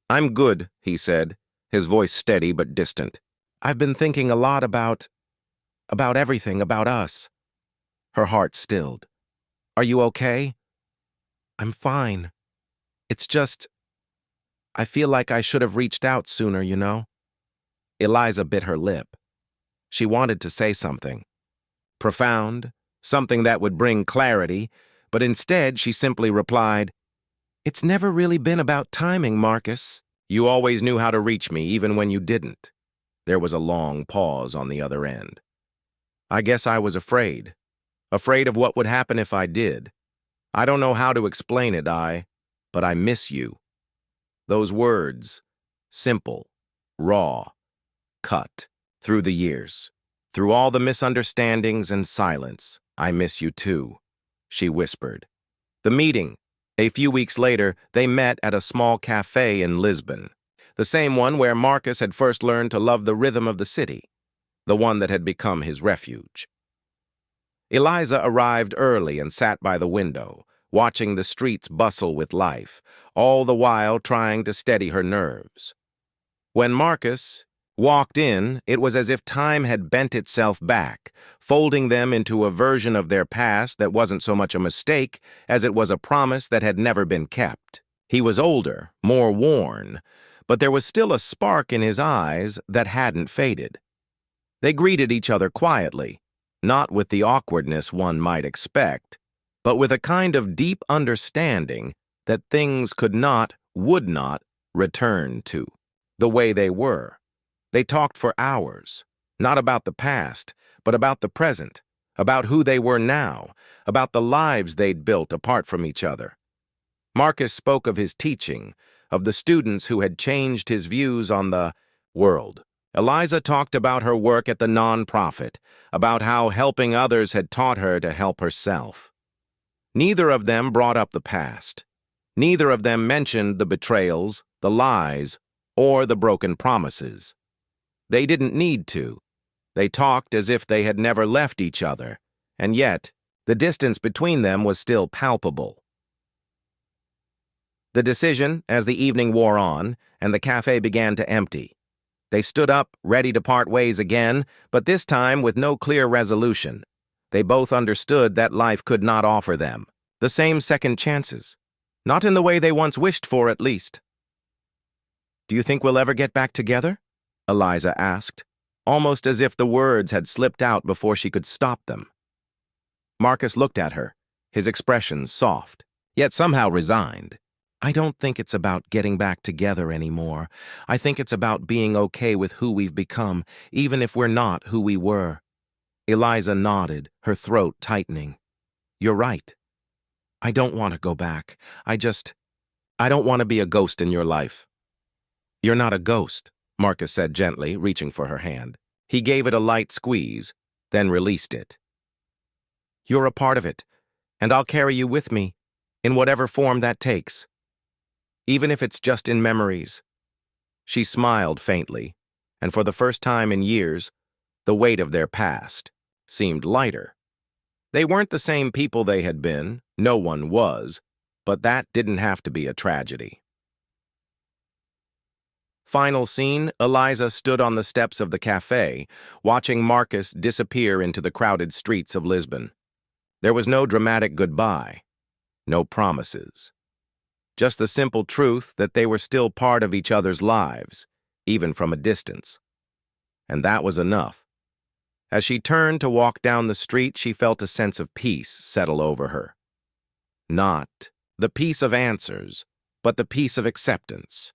"I'm good," he said, his voice steady but distant. "I've been thinking a lot about everything, about us." Her heart stilled. "Are you okay?" "I'm fine. It's just, I feel like I should have reached out sooner, you know?" Eliza bit her lip. She wanted to say something profound, something that would bring clarity, but instead she simply replied, "It's never really been about timing, Marcus. You always knew how to reach me, even when you didn't." There was a long pause on the other end. "I guess I was afraid of what would happen if I did. I don't know how to explain it, but I miss you." Those words, simple, raw, cut through the years, through all the misunderstandings and silence. "I miss you too," she whispered. The meeting. A few weeks later, they met at a small cafe in Lisbon, the same one where Marcus had first learned to love the rhythm of the city, the one that had become his refuge. Eliza arrived early and sat by the window, watching the streets bustle with life, all the while trying to steady her nerves. When Marcus walked in, it was as if time had bent itself back, folding them into a version of their past that wasn't so much a mistake as it was a promise that had never been kept. He was older, more worn, but there was still a spark in his eyes that hadn't faded. They greeted each other quietly, not with the awkwardness one might expect, but with a kind of deep understanding that things would not return to the way they were. They talked for hours, not about the past, but about the present, about who they were now, about the lives they'd built apart from each other. Marcus spoke of his teaching, of the students who had changed his views on the world. Eliza talked about her work at the nonprofit, about how helping others had taught her to help herself. Neither of them brought up the past. Neither of them mentioned the betrayals, the lies, or the broken promises. They didn't need to. They talked as if they had never left each other, and yet the distance between them was still palpable. The decision, as the evening wore on, and the cafe began to empty. They stood up, ready to part ways again, but this time with no clear resolution. They both understood that life could not offer them the same second chances, not in the way they once wished for, at least. "Do you think we'll ever get back together?" Eliza asked, almost as if the words had slipped out before she could stop them. Marcus looked at her, his expression soft, yet somehow resigned. "I don't think it's about getting back together anymore. I think it's about being okay with who we've become, even if we're not who we were." Eliza nodded, her throat tightening. "You're right. I don't want to go back. I don't want to be a ghost in your life." "You're not a ghost," Marcus said gently, reaching for her hand. He gave it a light squeeze, then released it. "You're a part of it, and I'll carry you with me, in whatever form that takes. Even if it's just in memories." She smiled faintly, and for the first time in years, the weight of their past seemed lighter. They weren't the same people they had been, no one was, but that didn't have to be a tragedy. Final scene, Eliza stood on the steps of the cafe, watching Marcus disappear into the crowded streets of Lisbon. There was no dramatic goodbye, no promises. Just the simple truth that they were still part of each other's lives, even from a distance. And that was enough. As she turned to walk down the street, she felt a sense of peace settle over her. Not the peace of answers, but the peace of acceptance.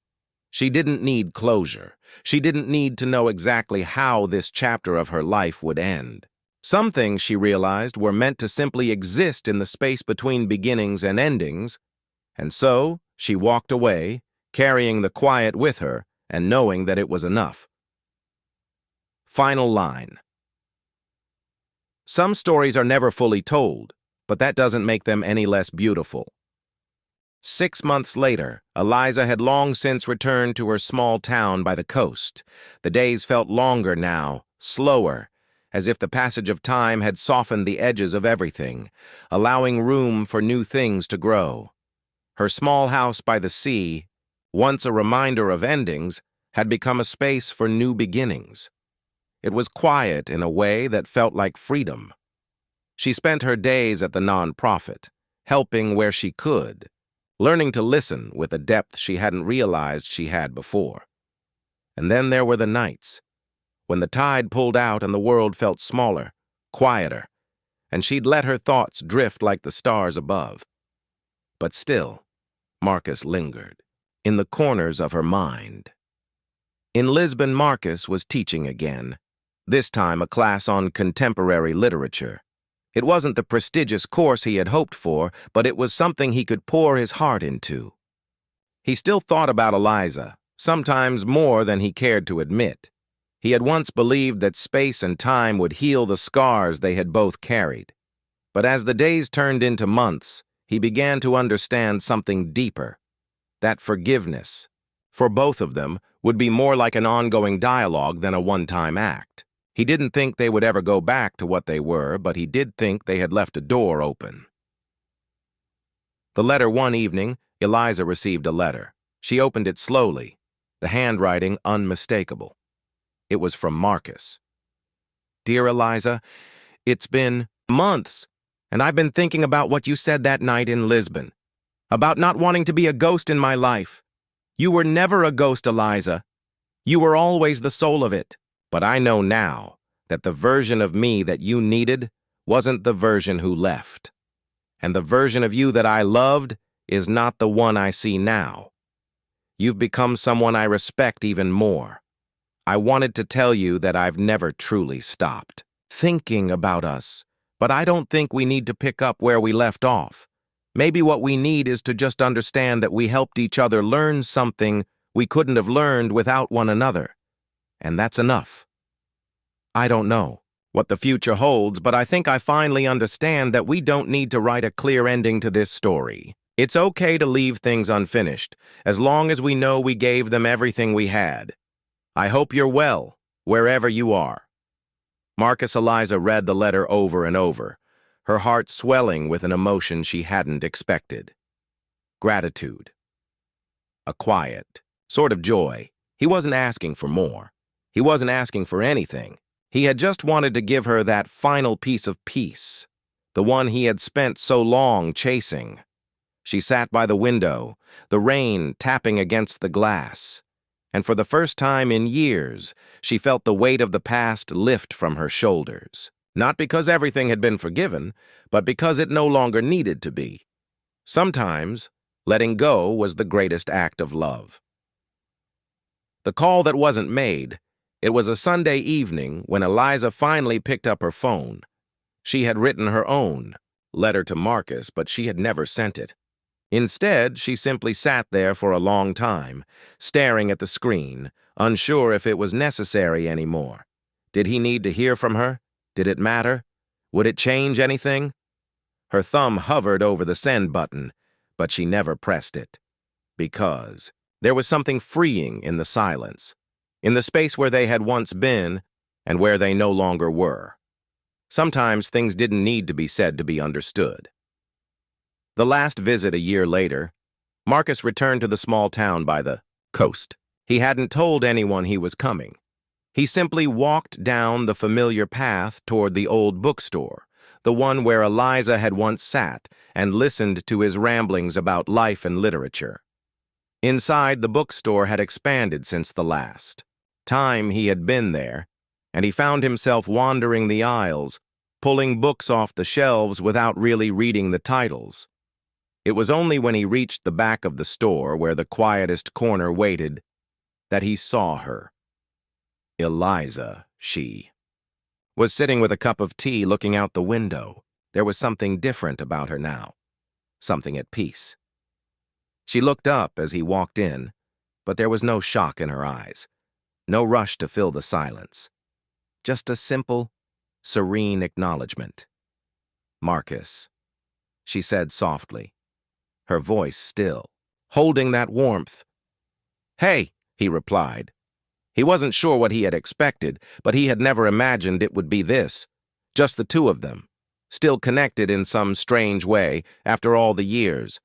She didn't need closure. She didn't need to know exactly how this chapter of her life would end. Some things, she realized, were meant to simply exist in the space between beginnings and endings, and so she walked away, carrying the quiet with her and knowing that it was enough. Final line. Some stories are never fully told, but that doesn't make them any less beautiful. 6 months later, Eliza had long since returned to her small town by the coast. The days felt longer now, slower, as if the passage of time had softened the edges of everything, allowing room for new things to grow. Her small house by the sea, once a reminder of endings, had become a space for new beginnings. It was quiet in a way that felt like freedom. She spent her days at the nonprofit, helping where she could, learning to listen with a depth she hadn't realized she had before. And then there were the nights, when the tide pulled out and the world felt smaller, quieter, and she'd let her thoughts drift like the stars above. But still, Marcus lingered, in the corners of her mind. In Lisbon, Marcus was teaching again, this time a class on contemporary literature. It wasn't the prestigious course he had hoped for, but it was something he could pour his heart into. He still thought about Eliza, sometimes more than he cared to admit. He had once believed that space and time would heal the scars they had both carried. But as the days turned into months, he began to understand something deeper. That forgiveness, for both of them, would be more like an ongoing dialogue than a one-time act. He didn't think they would ever go back to what they were, but he did think they had left a door open. The letter one evening, Eliza received a letter. She opened it slowly, the handwriting unmistakable. It was from Marcus. Dear Eliza, it's been months, and I've been thinking about what you said that night in Lisbon, about not wanting to be a ghost in my life. You were never a ghost, Eliza. You were always the soul of it. But I know now that the version of me that you needed wasn't the version who left. And the version of you that I loved is not the one I see now. You've become someone I respect even more. I wanted to tell you that I've never truly stopped thinking about us, but I don't think we need to pick up where we left off. Maybe what we need is to just understand that we helped each other learn something we couldn't have learned without one another. And that's enough. I don't know what the future holds, but I think I finally understand that we don't need to write a clear ending to this story. It's okay to leave things unfinished, as long as we know we gave them everything we had. I hope you're well, wherever you are. Marcus Eliza read the letter over and over, her heart swelling with an emotion she hadn't expected. Gratitude. A quiet, sort of joy. He wasn't asking for more. He wasn't asking for anything. He had just wanted to give her that final piece of peace, the one he had spent so long chasing. She sat by the window, the rain tapping against the glass, and for the first time in years, she felt the weight of the past lift from her shoulders. Not because everything had been forgiven, but because it no longer needed to be. Sometimes, letting go was the greatest act of love. The call that wasn't made. It was a Sunday evening when Eliza finally picked up her phone. She had written her own letter to Marcus, but she had never sent it. Instead, she simply sat there for a long time, staring at the screen, unsure if it was necessary anymore. Did he need to hear from her? Did it matter? Would it change anything? Her thumb hovered over the send button, but she never pressed it. Because there was something freeing in the silence, in the space where they had once been and where they no longer were. Sometimes things didn't need to be said to be understood. The last visit a year later, Marcus returned to the small town by the coast. He hadn't told anyone he was coming. He simply walked down the familiar path toward the old bookstore, the one where Eliza had once sat and listened to his ramblings about life and literature. Inside, the bookstore had expanded since the last time he had been there, and he found himself wandering the aisles, pulling books off the shelves without really reading the titles. It was only when he reached the back of the store, where the quietest corner waited, that he saw her. Eliza, she was sitting with a cup of tea looking out the window. There was something different about her now, something at peace. She looked up as he walked in, but there was no shock in her eyes, no rush to fill the silence. Just a simple, serene acknowledgement. "Marcus," she said softly, her voice still, holding that warmth. "Hey," he replied. He wasn't sure what he had expected, but he had never imagined it would be this. Just the two of them, still connected in some strange way after all the years.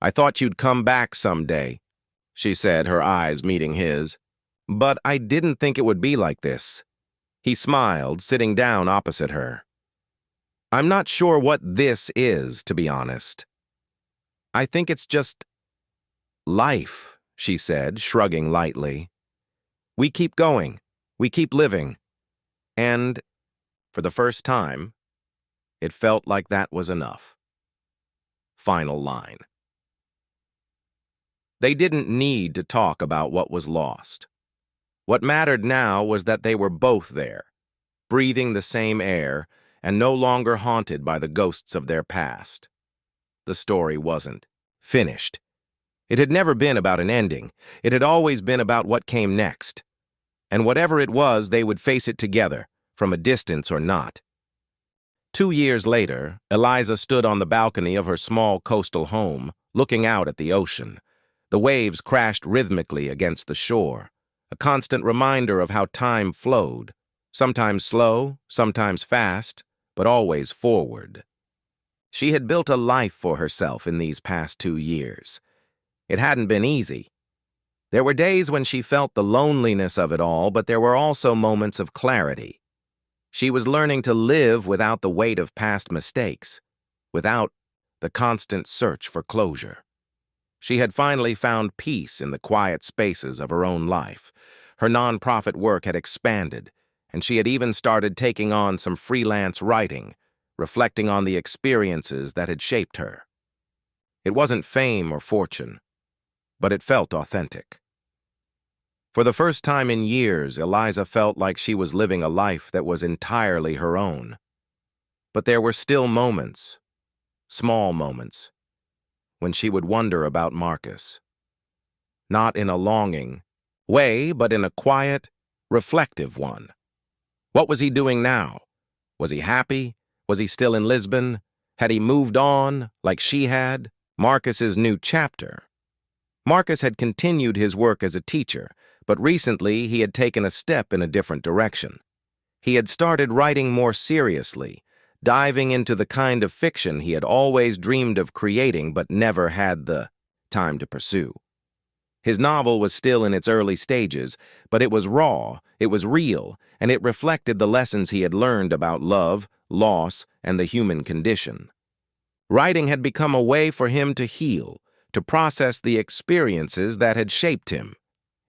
"I thought you'd come back someday," she said, her eyes meeting his. "But I didn't think it would be like this." He smiled, sitting down opposite her. "I'm not sure what this is, to be honest. I think it's just life," she said, shrugging lightly. "We keep going. We keep living." And, for the first time, it felt like that was enough. Final line. They didn't need to talk about what was lost. What mattered now was that they were both there, breathing the same air and no longer haunted by the ghosts of their past. The story wasn't finished. It had never been about an ending. It had always been about what came next. And whatever it was, they would face it together, from a distance or not. 2 years later, Eliza stood on the balcony of her small coastal home, looking out at the ocean. The waves crashed rhythmically against the shore, a constant reminder of how time flowed, sometimes slow, sometimes fast, but always forward. She had built a life for herself in these past 2 years. It hadn't been easy. There were days when she felt the loneliness of it all, but there were also moments of clarity. She was learning to live without the weight of past mistakes, without the constant search for closure. She had finally found peace in the quiet spaces of her own life. Her nonprofit work had expanded, and she had even started taking on some freelance writing, reflecting on the experiences that had shaped her. It wasn't fame or fortune, but it felt authentic. For the first time in years, Eliza felt like she was living a life that was entirely her own. But there were still moments, small moments, when she would wonder about Marcus. Not in a longing way, but in a quiet, reflective one. What was he doing now? Was he happy? Was he still in Lisbon? Had he moved on, like she had? Marcus's new chapter. Marcus had continued his work as a teacher, but recently he had taken a step in a different direction. He had started writing more seriously, diving into the kind of fiction he had always dreamed of creating but never had the time to pursue. His novel was still in its early stages, but it was raw, it was real, and it reflected the lessons he had learned about love, loss, and the human condition. Writing had become a way for him to heal, to process the experiences that had shaped him.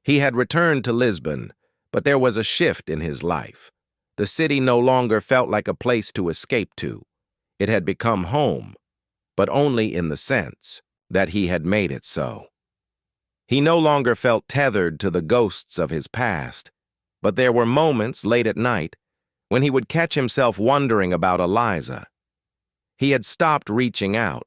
He had returned to Lisbon, but there was a shift in his life. The city no longer felt like a place to escape to. It had become home, but only in the sense that he had made it so. He no longer felt tethered to the ghosts of his past, but there were moments late at night when he would catch himself wondering about Eliza. He had stopped reaching out,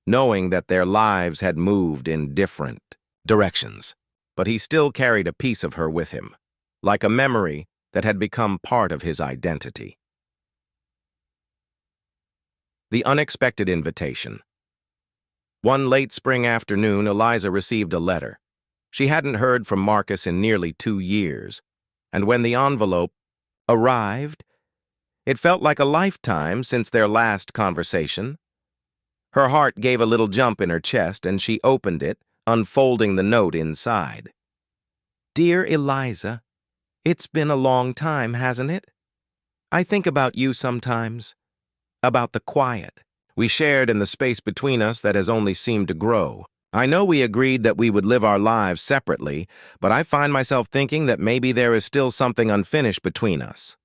knowing that their lives had moved in different directions, but he still carried a piece of her with him, like a memory that had become part of his identity. The unexpected invitation. One late spring afternoon, Eliza received a letter. She hadn't heard from Marcus in nearly 2 years, and when the envelope arrived, it felt like a lifetime since their last conversation. Her heart gave a little jump in her chest, and she opened it, unfolding the note inside. Dear Eliza, it's been a long time, hasn't it? I think about you sometimes, about the quiet we shared in the space between us that has only seemed to grow. I know we agreed that we would live our lives separately, but I find myself thinking that maybe there is still something unfinished between us.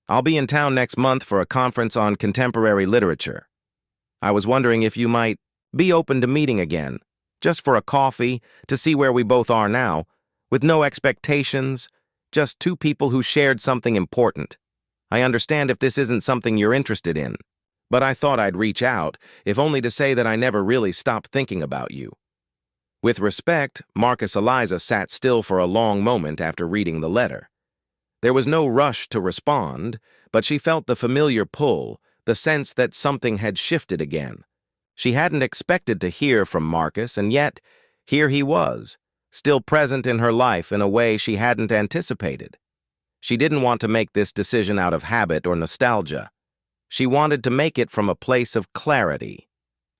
I'll be in town next month for a conference on contemporary literature. I was wondering if you might be open to meeting again, just for a coffee, to see where we both are now, with no expectations, just two people who shared something important. I understand if this isn't something you're interested in, but I thought I'd reach out, if only to say that I never really stopped thinking about you. With respect, Marcus Eliza sat still for a long moment after reading the letter. There was no rush to respond, but she felt the familiar pull, the sense that something had shifted again. She hadn't expected to hear from Marcus, and yet, here he was, still present in her life in a way she hadn't anticipated. She didn't want to make this decision out of habit or nostalgia. She wanted to make it from a place of clarity.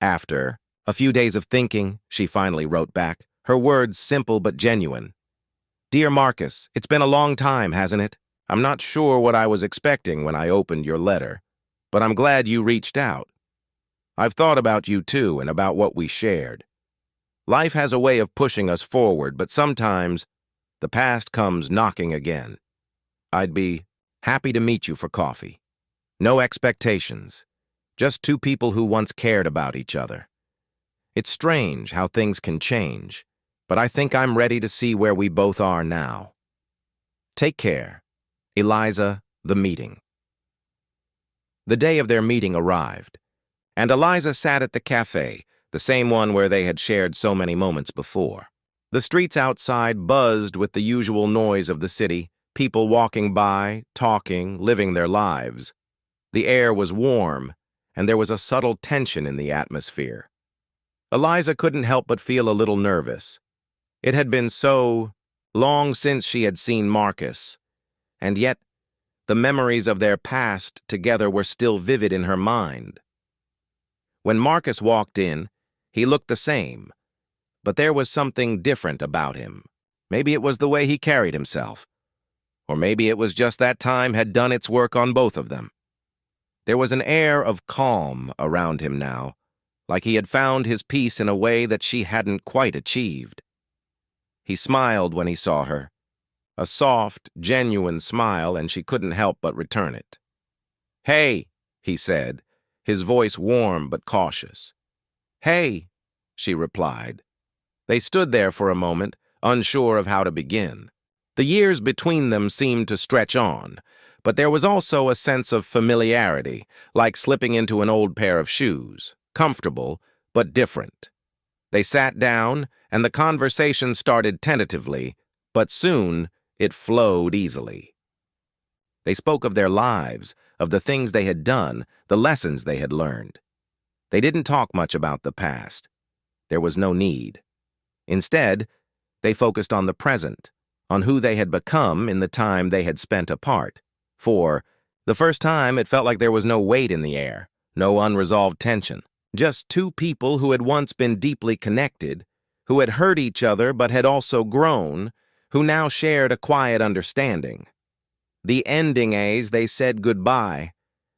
After a few days of thinking, she finally wrote back, her words simple but genuine. Dear Marcus, it's been a long time, hasn't it? I'm not sure what I was expecting when I opened your letter, but I'm glad you reached out. I've thought about you too and about what we shared. Life has a way of pushing us forward, but sometimes the past comes knocking again. I'd be happy to meet you for coffee. No expectations, just two people who once cared about each other. It's strange how things can change, but I think I'm ready to see where we both are now. Take care. Eliza, the meeting. The day of their meeting arrived, and Eliza sat at the cafe, the same one where they had shared so many moments before. The streets outside buzzed with the usual noise of the city, people walking by, talking, living their lives. The air was warm, and there was a subtle tension in the atmosphere. Eliza couldn't help but feel a little nervous. It had been so long since she had seen Marcus, and yet the memories of their past together were still vivid in her mind. When Marcus walked in, he looked the same, but there was something different about him. Maybe it was the way he carried himself, or maybe it was just that time had done its work on both of them. There was an air of calm around him now, like he had found his peace in a way that she hadn't quite achieved. He smiled when he saw her, a soft, genuine smile, and she couldn't help but return it. Hey, he said, his voice warm but cautious. Hey, she replied. They stood there for a moment, unsure of how to begin. The years between them seemed to stretch on, but there was also a sense of familiarity, like slipping into an old pair of shoes, comfortable but different. They sat down, and the conversation started tentatively, but soon it flowed easily. They spoke of their lives, of the things they had done, the lessons they had learned. They didn't talk much about the past. There was no need. Instead, they focused on the present, on who they had become in the time they had spent apart. For the first time, it felt like there was no weight in the air, no unresolved tension. Just two people who had once been deeply connected, who had hurt each other but had also grown, who now shared a quiet understanding. The ending as they said goodbye,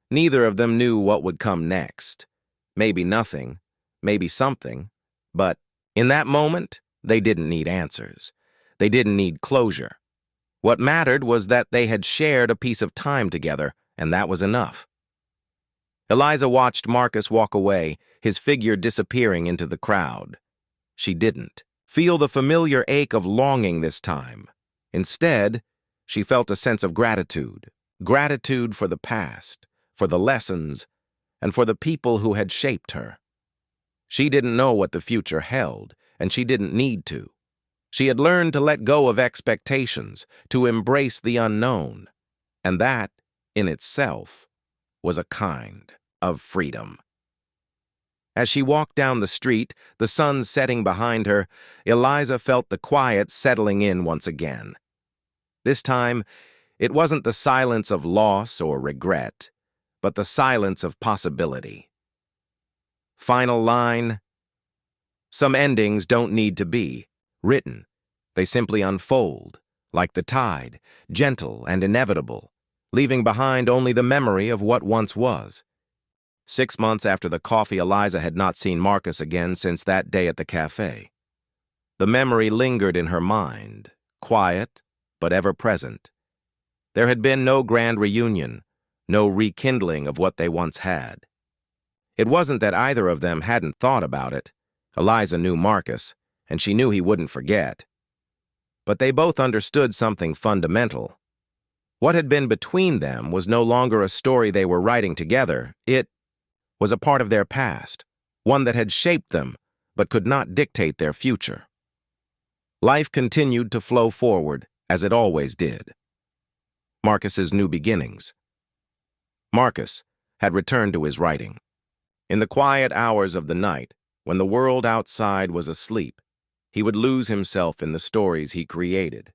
neither of them knew what would come next. Maybe nothing, maybe something, but in that moment, they didn't need answers. They didn't need closure. What mattered was that they had shared a piece of time together, and that was enough. Eliza watched Marcus walk away, his figure disappearing into the crowd. She didn't feel the familiar ache of longing this time. Instead, she felt a sense of gratitude for the past, for the lessons, and for the people who had shaped her. She didn't know what the future held, and she didn't need to. She had learned to let go of expectations, to embrace the unknown, and that, in itself, was a kind of freedom. As she walked down the street, the sun setting behind her, Eliza felt the quiet settling in once again. This time, it wasn't the silence of loss or regret, but the silence of possibility. final line. Some endings don't need to be written. They simply unfold, like the tide, gentle and inevitable, leaving behind only the memory of what once was. 6 months after the coffee, Eliza had not seen Marcus again since that day at the cafe. The memory lingered in her mind, quiet but ever present. There had been no grand reunion, no rekindling of what they once had. It wasn't that either of them hadn't thought about it. Eliza knew Marcus, and she knew he wouldn't forget. But they both understood something fundamental. What had been between them was no longer a story they were writing together. It was a part of their past, one that had shaped them, but could not dictate their future. Life continued to flow forward, as it always did. Marcus's new beginnings. Marcus had returned to his writing. In the quiet hours of the night, when the world outside was asleep, he would lose himself in the stories he created.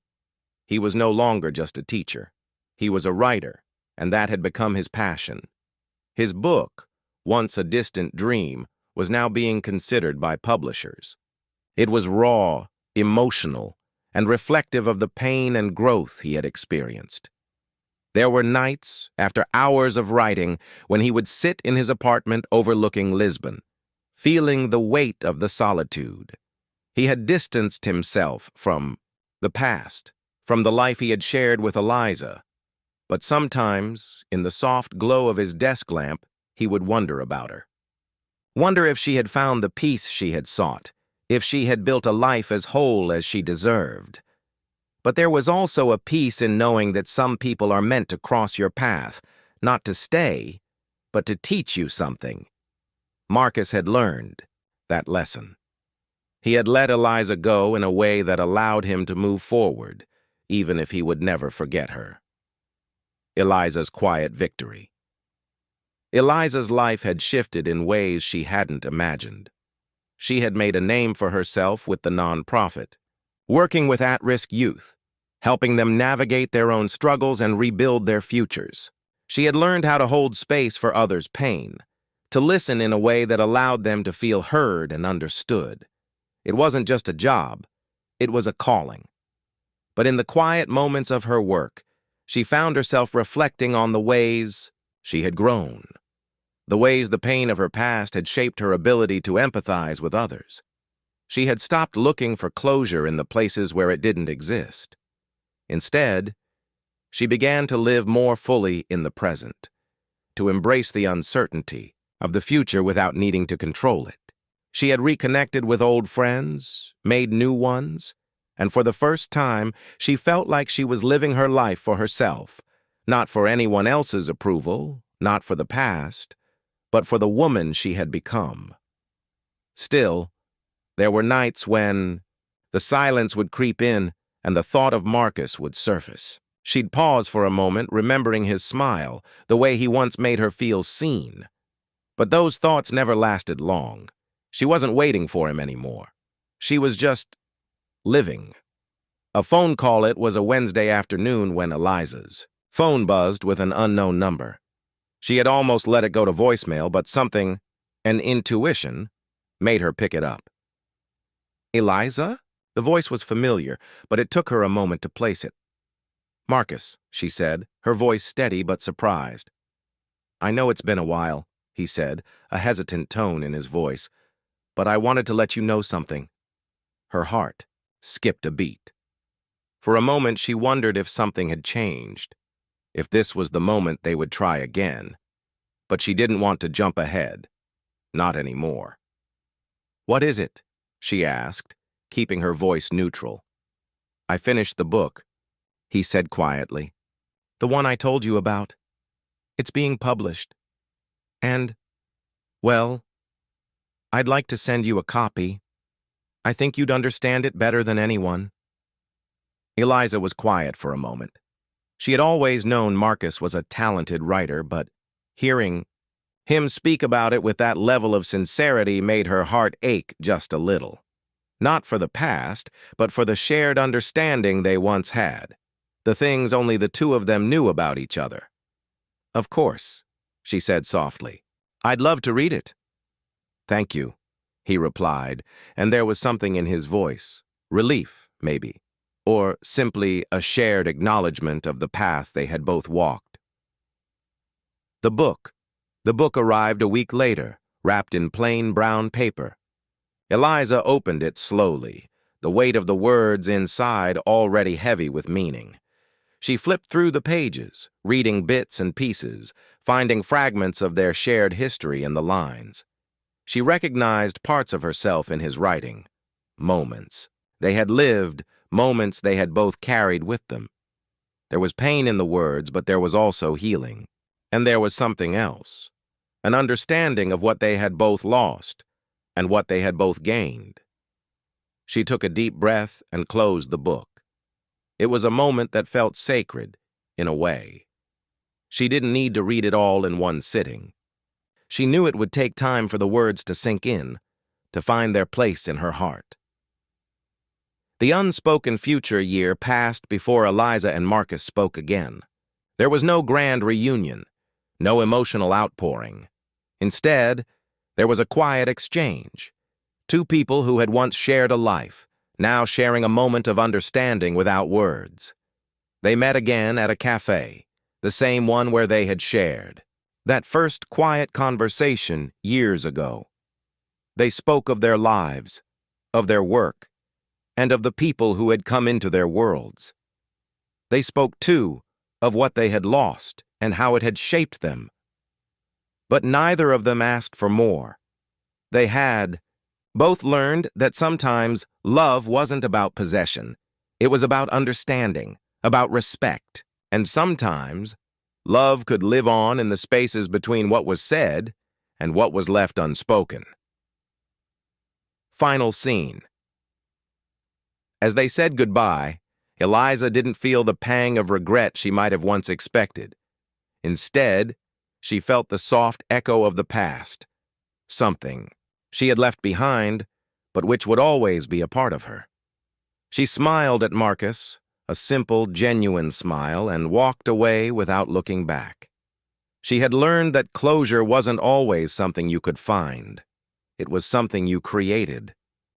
He was no longer just a teacher. He was a writer, and that had become his passion. His book, once a distant dream, was now being considered by publishers. It was raw, emotional, and reflective of the pain and growth he had experienced. There were nights, after hours of writing, when he would sit in his apartment overlooking Lisbon, feeling the weight of the solitude. He had distanced himself from the past, from the life he had shared with Eliza. But sometimes, in the soft glow of his desk lamp, he would wonder about her. Wonder if she had found the peace she had sought, if she had built a life as whole as she deserved. But there was also a peace in knowing that some people are meant to cross your path, not to stay, but to teach you something. Marcus had learned that lesson. He had let Eliza go in a way that allowed him to move forward, even if he would never forget her. Eliza's quiet victory. Eliza's life had shifted in ways she hadn't imagined. She had made a name for herself with the nonprofit, working with at-risk youth, helping them navigate their own struggles and rebuild their futures. She had learned how to hold space for others' pain, to listen in a way that allowed them to feel heard and understood. It wasn't just a job, it was a calling. But in the quiet moments of her work, she found herself reflecting on the ways she had grown, the ways the pain of her past had shaped her ability to empathize with others. She had stopped looking for closure in the places where it didn't exist. Instead, she began to live more fully in the present, to embrace the uncertainty of the future without needing to control it. She had reconnected with old friends, made new ones, and for the first time, she felt like she was living her life for herself, not for anyone else's approval, not for the past, but for the woman she had become. Still, there were nights when the silence would creep in and the thought of Marcus would surface. She'd pause for a moment, remembering his smile, the way he once made her feel seen. But those thoughts never lasted long. She wasn't waiting for him anymore. She was just living. A phone call. It was a Wednesday afternoon when Eliza's phone buzzed with an unknown number. She had almost let it go to voicemail, but something, an intuition, made her pick it up. Eliza? The voice was familiar, but it took her a moment to place it. Marcus, she said, her voice steady but surprised. I know it's been a while, he said, a hesitant tone in his voice, but I wanted to let you know something. Her heart skipped a beat. For a moment she wondered if something had changed, if this was the moment they would try again. But she didn't want to jump ahead. Not anymore. What is it? She asked, keeping her voice neutral. I finished the book, he said quietly. The one I told you about. It's being published. And, well, I'd like to send you a copy. I think you'd understand it better than anyone. Eliza was quiet for a moment. She had always known Marcus was a talented writer, but hearing him speak about it with that level of sincerity made her heart ache just a little. Not for the past, but for the shared understanding they once had, the things only the two of them knew about each other. Of course, she said softly. I'd love to read it. "Thank you," he replied, and there was something in his voice. Relief, maybe, or simply a shared acknowledgement of the path they had both walked. The book. The book arrived a week later, wrapped in plain brown paper. Eliza opened it slowly, the weight of the words inside already heavy with meaning. She flipped through the pages, reading bits and pieces, finding fragments of their shared history in the lines. She recognized parts of herself in his writing. Moments they had lived, moments they had both carried with them. There was pain in the words, but there was also healing. And there was something else, an understanding of what they had both lost and what they had both gained. She took a deep breath and closed the book. It was a moment that felt sacred, in a way. She didn't need to read it all in one sitting. She knew it would take time for the words to sink in, to find their place in her heart. The unspoken future year passed before Eliza and Marcus spoke again. There was no grand reunion, no emotional outpouring. Instead, there was a quiet exchange. Two people who had once shared a life, now sharing a moment of understanding without words. They met again at a cafe, the same one where they had shared. That first quiet conversation years ago. They spoke of their lives, of their work, and of the people who had come into their worlds. They spoke, too, of what they had lost and how it had shaped them. But neither of them asked for more. They had both learned that sometimes love wasn't about possession. It was about understanding, about respect, and sometimes love could live on in the spaces between what was said and what was left unspoken. Final scene. As they said goodbye, Eliza didn't feel the pang of regret she might have once expected. Instead, she felt the soft echo of the past, something she had left behind, but which would always be a part of her. She smiled at Marcus, a simple, genuine smile, and walked away without looking back. She had learned that closure wasn't always something you could find. It was something you created,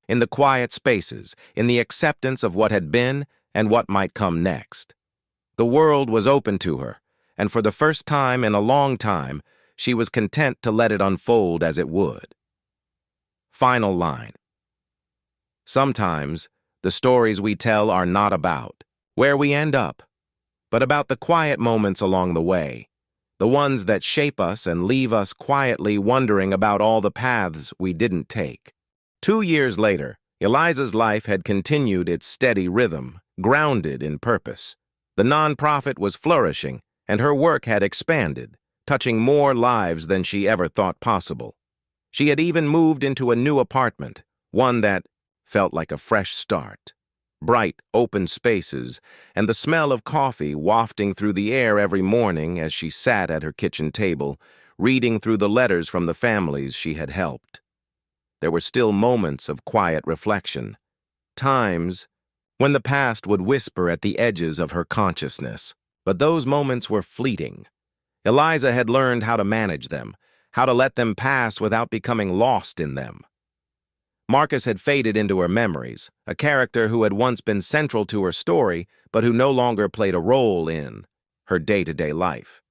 in the quiet spaces, in the acceptance of what had been and what might come next. The world was open to her, and for the first time in a long time, she was content to let it unfold as it would. Final line. Sometimes, the stories we tell are not about where we end up, but about the quiet moments along the way, the ones that shape us and leave us quietly wondering about all the paths we didn't take. 2 years later, Eliza's life had continued its steady rhythm, grounded in purpose. The nonprofit was flourishing, and her work had expanded, touching more lives than she ever thought possible. She had even moved into a new apartment, one that felt like a fresh start. Bright, open spaces, and the smell of coffee wafting through the air every morning as she sat at her kitchen table, reading through the letters from the families she had helped. There were still moments of quiet reflection, times when the past would whisper at the edges of her consciousness, but those moments were fleeting. Eliza had learned how to manage them, how to let them pass without becoming lost in them. Marcus had faded into her memories, a character who had once been central to her story, but who no longer played a role in her day-to-day life.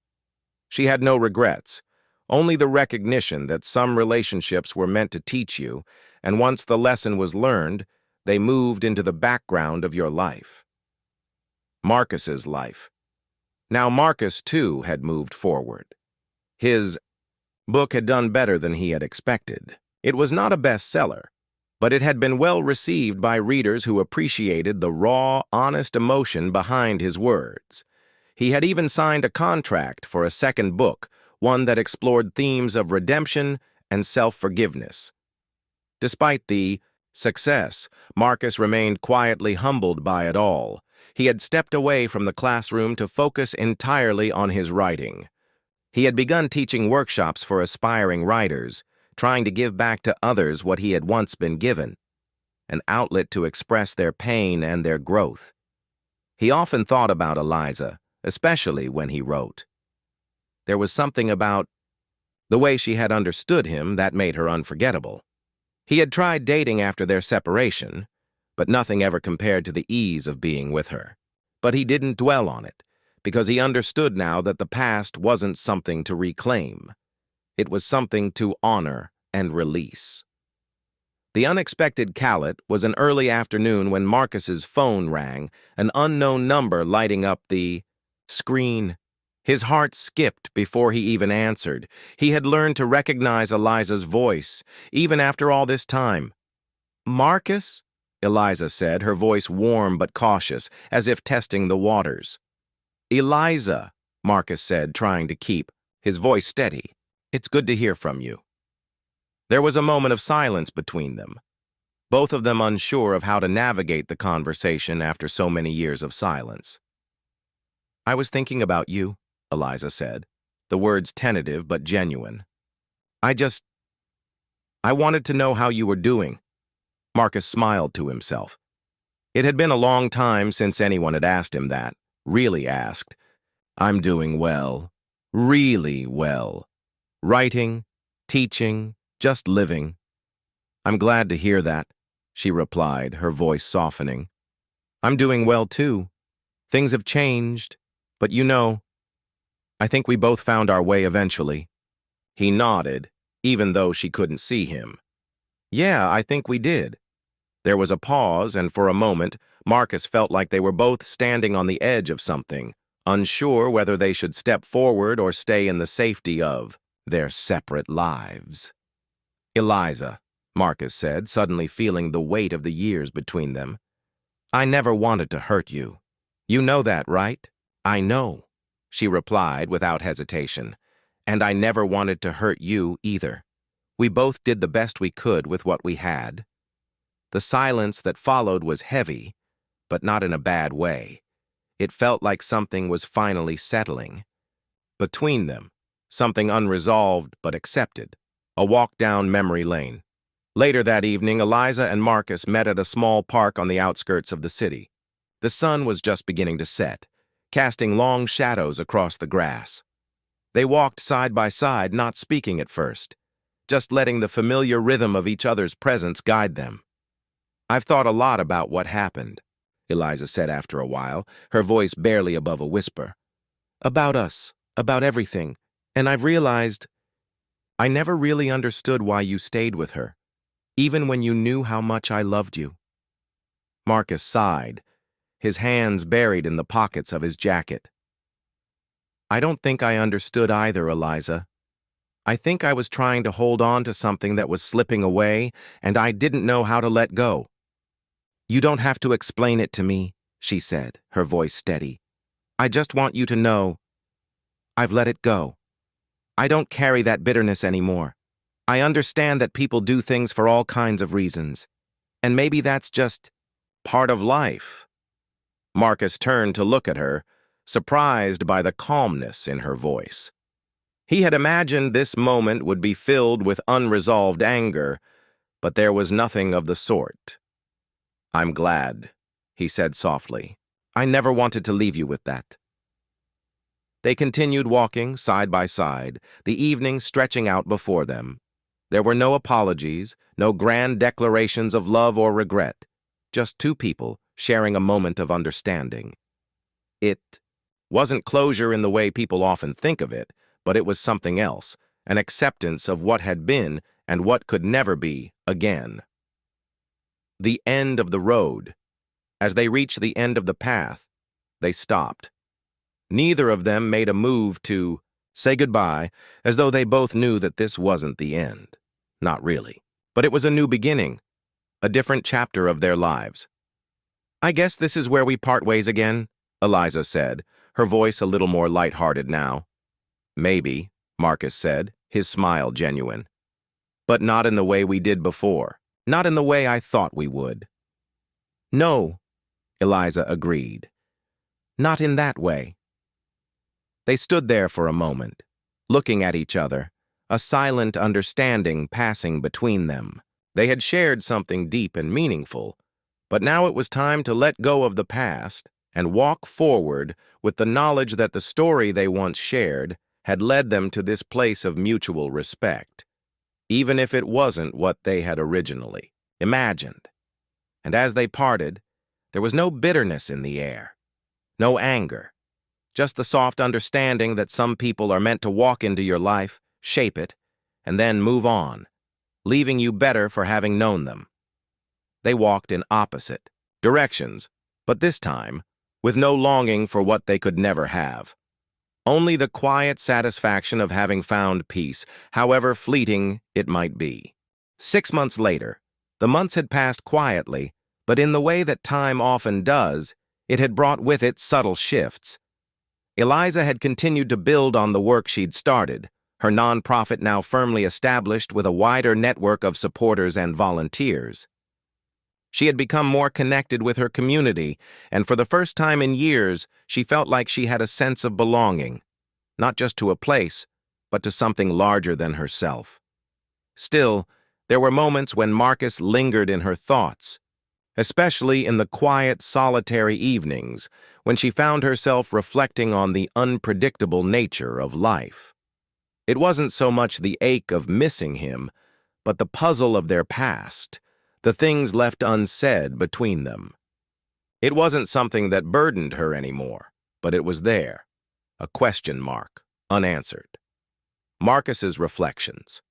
She had no regrets, only the recognition that some relationships were meant to teach you, and once the lesson was learned, they moved into the background of your life. Marcus's life. Now Marcus, too, had moved forward. His book had done better than he had expected. It was not a bestseller, but it had been well received by readers who appreciated the raw, honest emotion behind his words. He had even signed a contract for a second book, one that explored themes of redemption and self-forgiveness. Despite the success, Marcus remained quietly humbled by it all. He had stepped away from the classroom to focus entirely on his writing. He had begun teaching workshops for aspiring writers, trying to give back to others what he had once been given, an outlet to express their pain and their growth. He often thought about Eliza, especially when he wrote. There was something about The way she had understood him, that made her unforgettable. He had tried dating after their separation, but nothing ever compared to the ease of being with her. But he didn't dwell on it, because he understood now that the past wasn't something to reclaim. It was something to honor and release. The unexpected callot was an early afternoon when Marcus's phone rang, an unknown number lighting up the screen. His heart skipped before he even answered. He had learned to recognize Eliza's voice, even after all this time. "Marcus?" Eliza said, her voice warm but cautious, as if testing the waters. "Eliza," Marcus said, trying to keep his voice steady. "It's good to hear from you." There was a moment of silence between them, both of them unsure of how to navigate the conversation after so many years of silence. "I was thinking about you," Eliza said, the words tentative but genuine. I wanted to know how you were doing." Marcus smiled to himself. It had been a long time since anyone had asked him that, really asked. "I'm doing well, really well. Writing, teaching, just living." "I'm glad to hear that," she replied, her voice softening. "I'm doing well too. Things have changed, but I think we both found our way eventually." He nodded, even though she couldn't see him. "Yeah, I think we did." There was a pause, and for a moment, Marcus felt like they were both standing on the edge of something, unsure whether they should step forward or stay in the safety of their separate lives. "Eliza," Marcus said, suddenly feeling the weight of the years between them. "I never wanted to hurt you. You know that, right?" "I know," she replied without hesitation. "And I never wanted to hurt you either. We both did the best we could with what we had." The silence that followed was heavy, but not in a bad way. It felt like something was finally settling. Between them, something unresolved but accepted, a walk down memory lane. Later that evening, Eliza and Marcus met at a small park on the outskirts of the city. The sun was just beginning to set, casting long shadows across the grass. They walked side by side, not speaking at first, just letting the familiar rhythm of each other's presence guide them. "I've thought a lot about what happened," Eliza said after a while, her voice barely above a whisper. "About us, about everything, and I've realized I never really understood why you stayed with her, even when you knew how much I loved you." Marcus sighed, his hands buried in the pockets of his jacket. "I don't think I understood either, Eliza. I think I was trying to hold on to something that was slipping away, and I didn't know how to let go." "You don't have to explain it to me," she said, her voice steady. "I just want you to know I've let it go. I don't carry that bitterness anymore. I understand that people do things for all kinds of reasons, and maybe that's just part of life." Marcus turned to look at her, surprised by the calmness in her voice. He had imagined this moment would be filled with unresolved anger, but there was nothing of the sort. "I'm glad," he said softly. "I never wanted to leave you with that." They continued walking side by side, the evening stretching out before them. There were no apologies, no grand declarations of love or regret, just two people sharing a moment of understanding. It wasn't closure in the way people often think of it, but it was something else, an acceptance of what had been and what could never be again. The end of the road. As they reached the end of the path, they stopped. Neither of them made a move to say goodbye, as though they both knew that this wasn't the end. Not really. But it was a new beginning, a different chapter of their lives. "I guess this is where we part ways again," Eliza said, her voice a little more lighthearted now. "Maybe," Marcus said, his smile genuine. "But not in the way we did before. Not in the way I thought we would." "No," Eliza agreed. "Not in that way." They stood there for a moment, looking at each other, a silent understanding passing between them. They had shared something deep and meaningful, but now it was time to let go of the past and walk forward with the knowledge that the story they once shared had led them to this place of mutual respect, even if it wasn't what they had originally imagined. And as they parted, there was no bitterness in the air, no anger, just the soft understanding that some people are meant to walk into your life, shape it, and then move on, leaving you better for having known them. They walked in opposite directions, but this time, with no longing for what they could never have. Only the quiet satisfaction of having found peace, however fleeting it might be. 6 months later, the months had passed quietly, but in the way that time often does, it had brought with it subtle shifts. Eliza had continued to build on the work she'd started, her nonprofit now firmly established with a wider network of supporters and volunteers. She had become more connected with her community, and for the first time in years, she felt like she had a sense of belonging, not just to a place, but to something larger than herself. Still, there were moments when Marcus lingered in her thoughts, especially in the quiet, solitary evenings when she found herself reflecting on the unpredictable nature of life. It wasn't so much the ache of missing him, but the puzzle of their past, the things left unsaid between them. It wasn't something that burdened her anymore, but it was there, a question mark, unanswered. Marcus's reflections.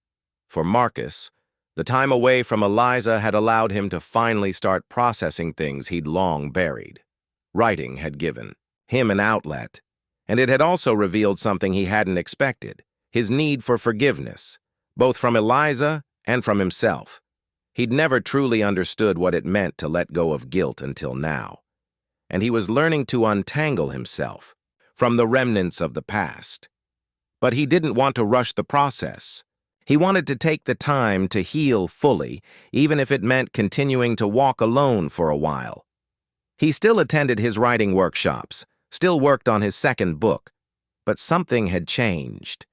For Marcus, the time away from Eliza had allowed him to finally start processing things he'd long buried. Writing had given him an outlet, and it had also revealed something he hadn't expected, his need for forgiveness, both from Eliza and from himself. He'd never truly understood what it meant to let go of guilt until now, and he was learning to untangle himself from the remnants of the past. But he didn't want to rush the process. He wanted to take the time to heal fully, even if it meant continuing to walk alone for a while. He still attended his writing workshops, still worked on his second book, but something had changed.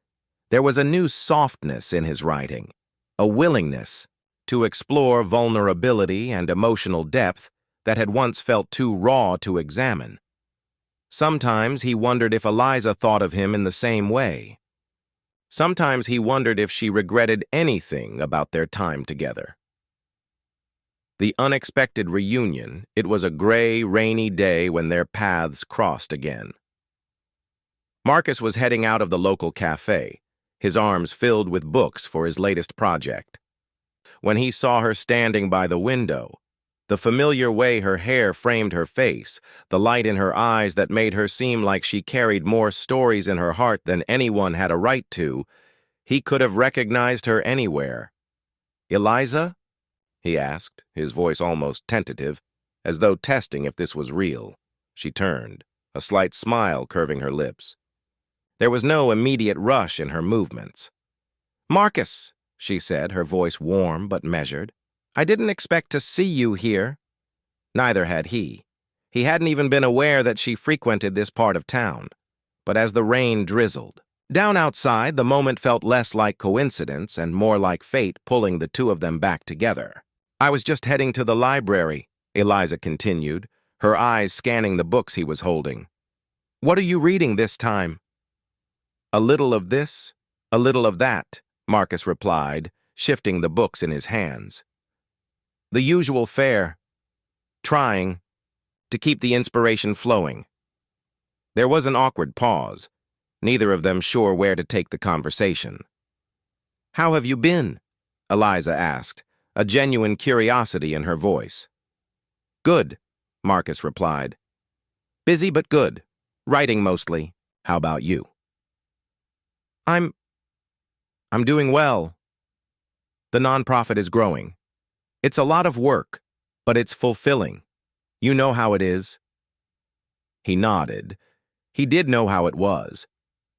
There was a new softness in his writing, a willingness to explore vulnerability and emotional depth that had once felt too raw to examine. Sometimes he wondered if Eliza thought of him in the same way. Sometimes he wondered if she regretted anything about their time together. The unexpected reunion, it was a gray, rainy day when their paths crossed again. Marcus was heading out of the local cafe, his arms filled with books for his latest project. When he saw her standing by the window, the familiar way her hair framed her face, the light in her eyes that made her seem like she carried more stories in her heart than anyone had a right to, he could have recognized her anywhere. "Eliza?" he asked, his voice almost tentative, as though testing if this was real. She turned, a slight smile curving her lips. There was no immediate rush in her movements. "Marcus," she said, her voice warm but measured. "I didn't expect to see you here." Neither had he. He hadn't even been aware that she frequented this part of town. But as the rain drizzled down outside, the moment felt less like coincidence and more like fate pulling the two of them back together. "I was just heading to the library," Eliza continued, her eyes scanning the books he was holding. "What are you reading this time?" "A little of this, a little of that," Marcus replied, shifting the books in his hands. "The usual fare. Trying to keep the inspiration flowing." There was an awkward pause, neither of them sure where to take the conversation. "How have you been?" Eliza asked, a genuine curiosity in her voice. "Good," Marcus replied. "Busy but good. Writing mostly. How about you?" I'm doing well. The nonprofit is growing. It's a lot of work, but it's fulfilling. You know how it is." He nodded. He did know how it was.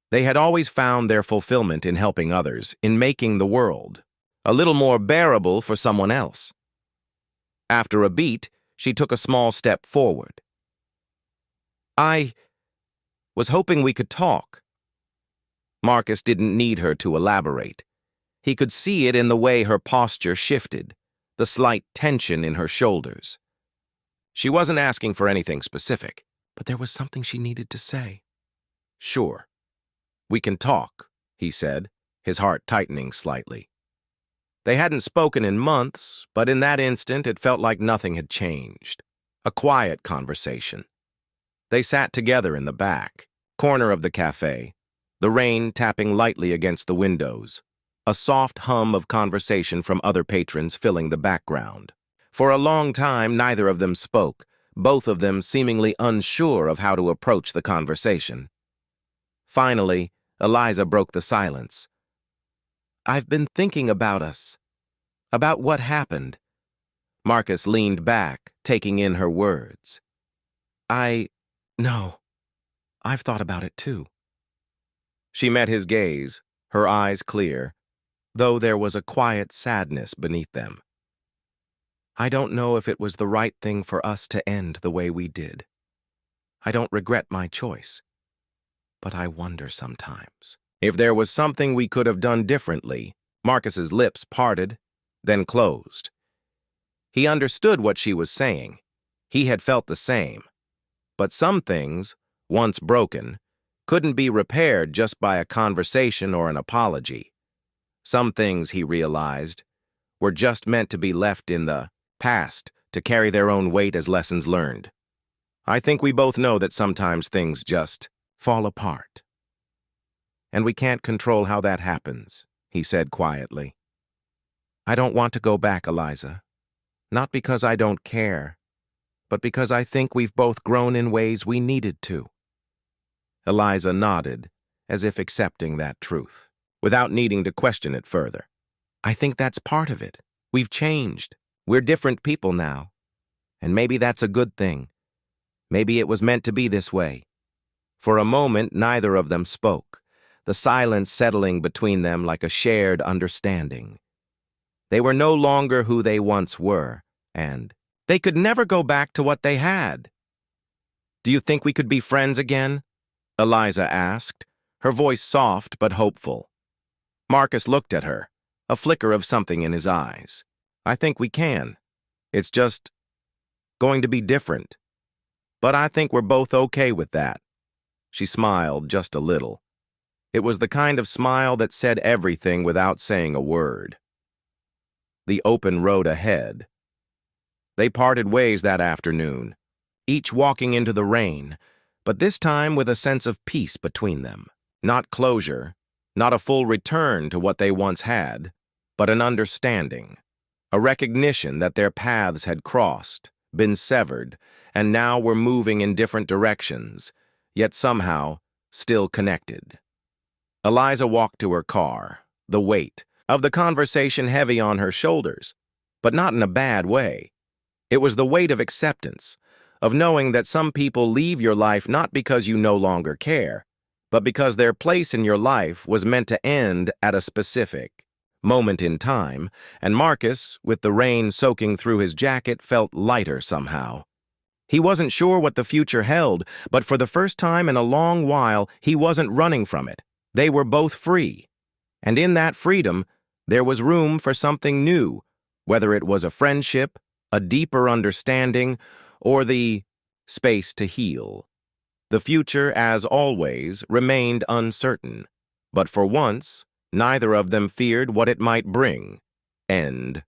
They had always found their fulfillment in helping others, in making the world a little more bearable for someone else. After a beat, she took a small step forward. "I was hoping we could talk." Marcus didn't need her to elaborate. He could see it in the way her posture shifted, the slight tension in her shoulders. She wasn't asking for anything specific, but there was something she needed to say. "Sure." "We can talk," he said, his heart tightening slightly. They hadn't spoken in months, but in that instant it felt like nothing had changed. A quiet conversation. They sat together in the back corner of the cafe, the rain tapping lightly against the windows, a soft hum of conversation from other patrons filling the background. For a long time, neither of them spoke, both of them seemingly unsure of how to approach the conversation. Finally, Eliza broke the silence. "I've been thinking about us, about what happened." Marcus leaned back, taking in her words. No, I've thought about it too." She met his gaze, her eyes clear, though there was a quiet sadness beneath them. "I don't know if it was the right thing for us to end the way we did. I don't regret my choice, but I wonder sometimes if there was something we could have done differently." Marcus's lips parted, then closed. He understood what she was saying. He had felt the same. But some things, once broken, couldn't be repaired just by a conversation or an apology. Some things, he realized, were just meant to be left in the past to carry their own weight as lessons learned. "I think we both know that sometimes things just fall apart. And we can't control how that happens," he said quietly. "I don't want to go back, Eliza. Not because I don't care, but because I think we've both grown in ways we needed to." Eliza nodded, as if accepting that truth, without needing to question it further. "I think that's part of it. We've changed. We're different people now. And maybe that's a good thing. Maybe it was meant to be this way." For a moment, neither of them spoke, the silence settling between them like a shared understanding. They were no longer who they once were, and they could never go back to what they had. "Do you think we could be friends again?" Eliza asked, her voice soft but hopeful. Marcus looked at her, a flicker of something in his eyes. "I think we can. It's just going to be different. But I think we're both okay with that." She smiled just a little. It was the kind of smile that said everything without saying a word. The open road ahead. They parted ways that afternoon, each walking into the rain, but this time with a sense of peace between them. Not closure, not a full return to what they once had, but an understanding, a recognition that their paths had crossed, been severed, and now were moving in different directions, yet somehow still connected. Eliza walked to her car, the weight of the conversation heavy on her shoulders, but not in a bad way. It was the weight of acceptance, of knowing that some people leave your life not because you no longer care, but because their place in your life was meant to end at a specific moment in time, and Marcus, with the rain soaking through his jacket, felt lighter somehow. He wasn't sure what the future held, but for the first time in a long while, he wasn't running from it. They were both free. And in that freedom, there was room for something new, whether it was a friendship, a deeper understanding, or the space to heal. The future, as always, remained uncertain, but for once, neither of them feared what it might bring. End.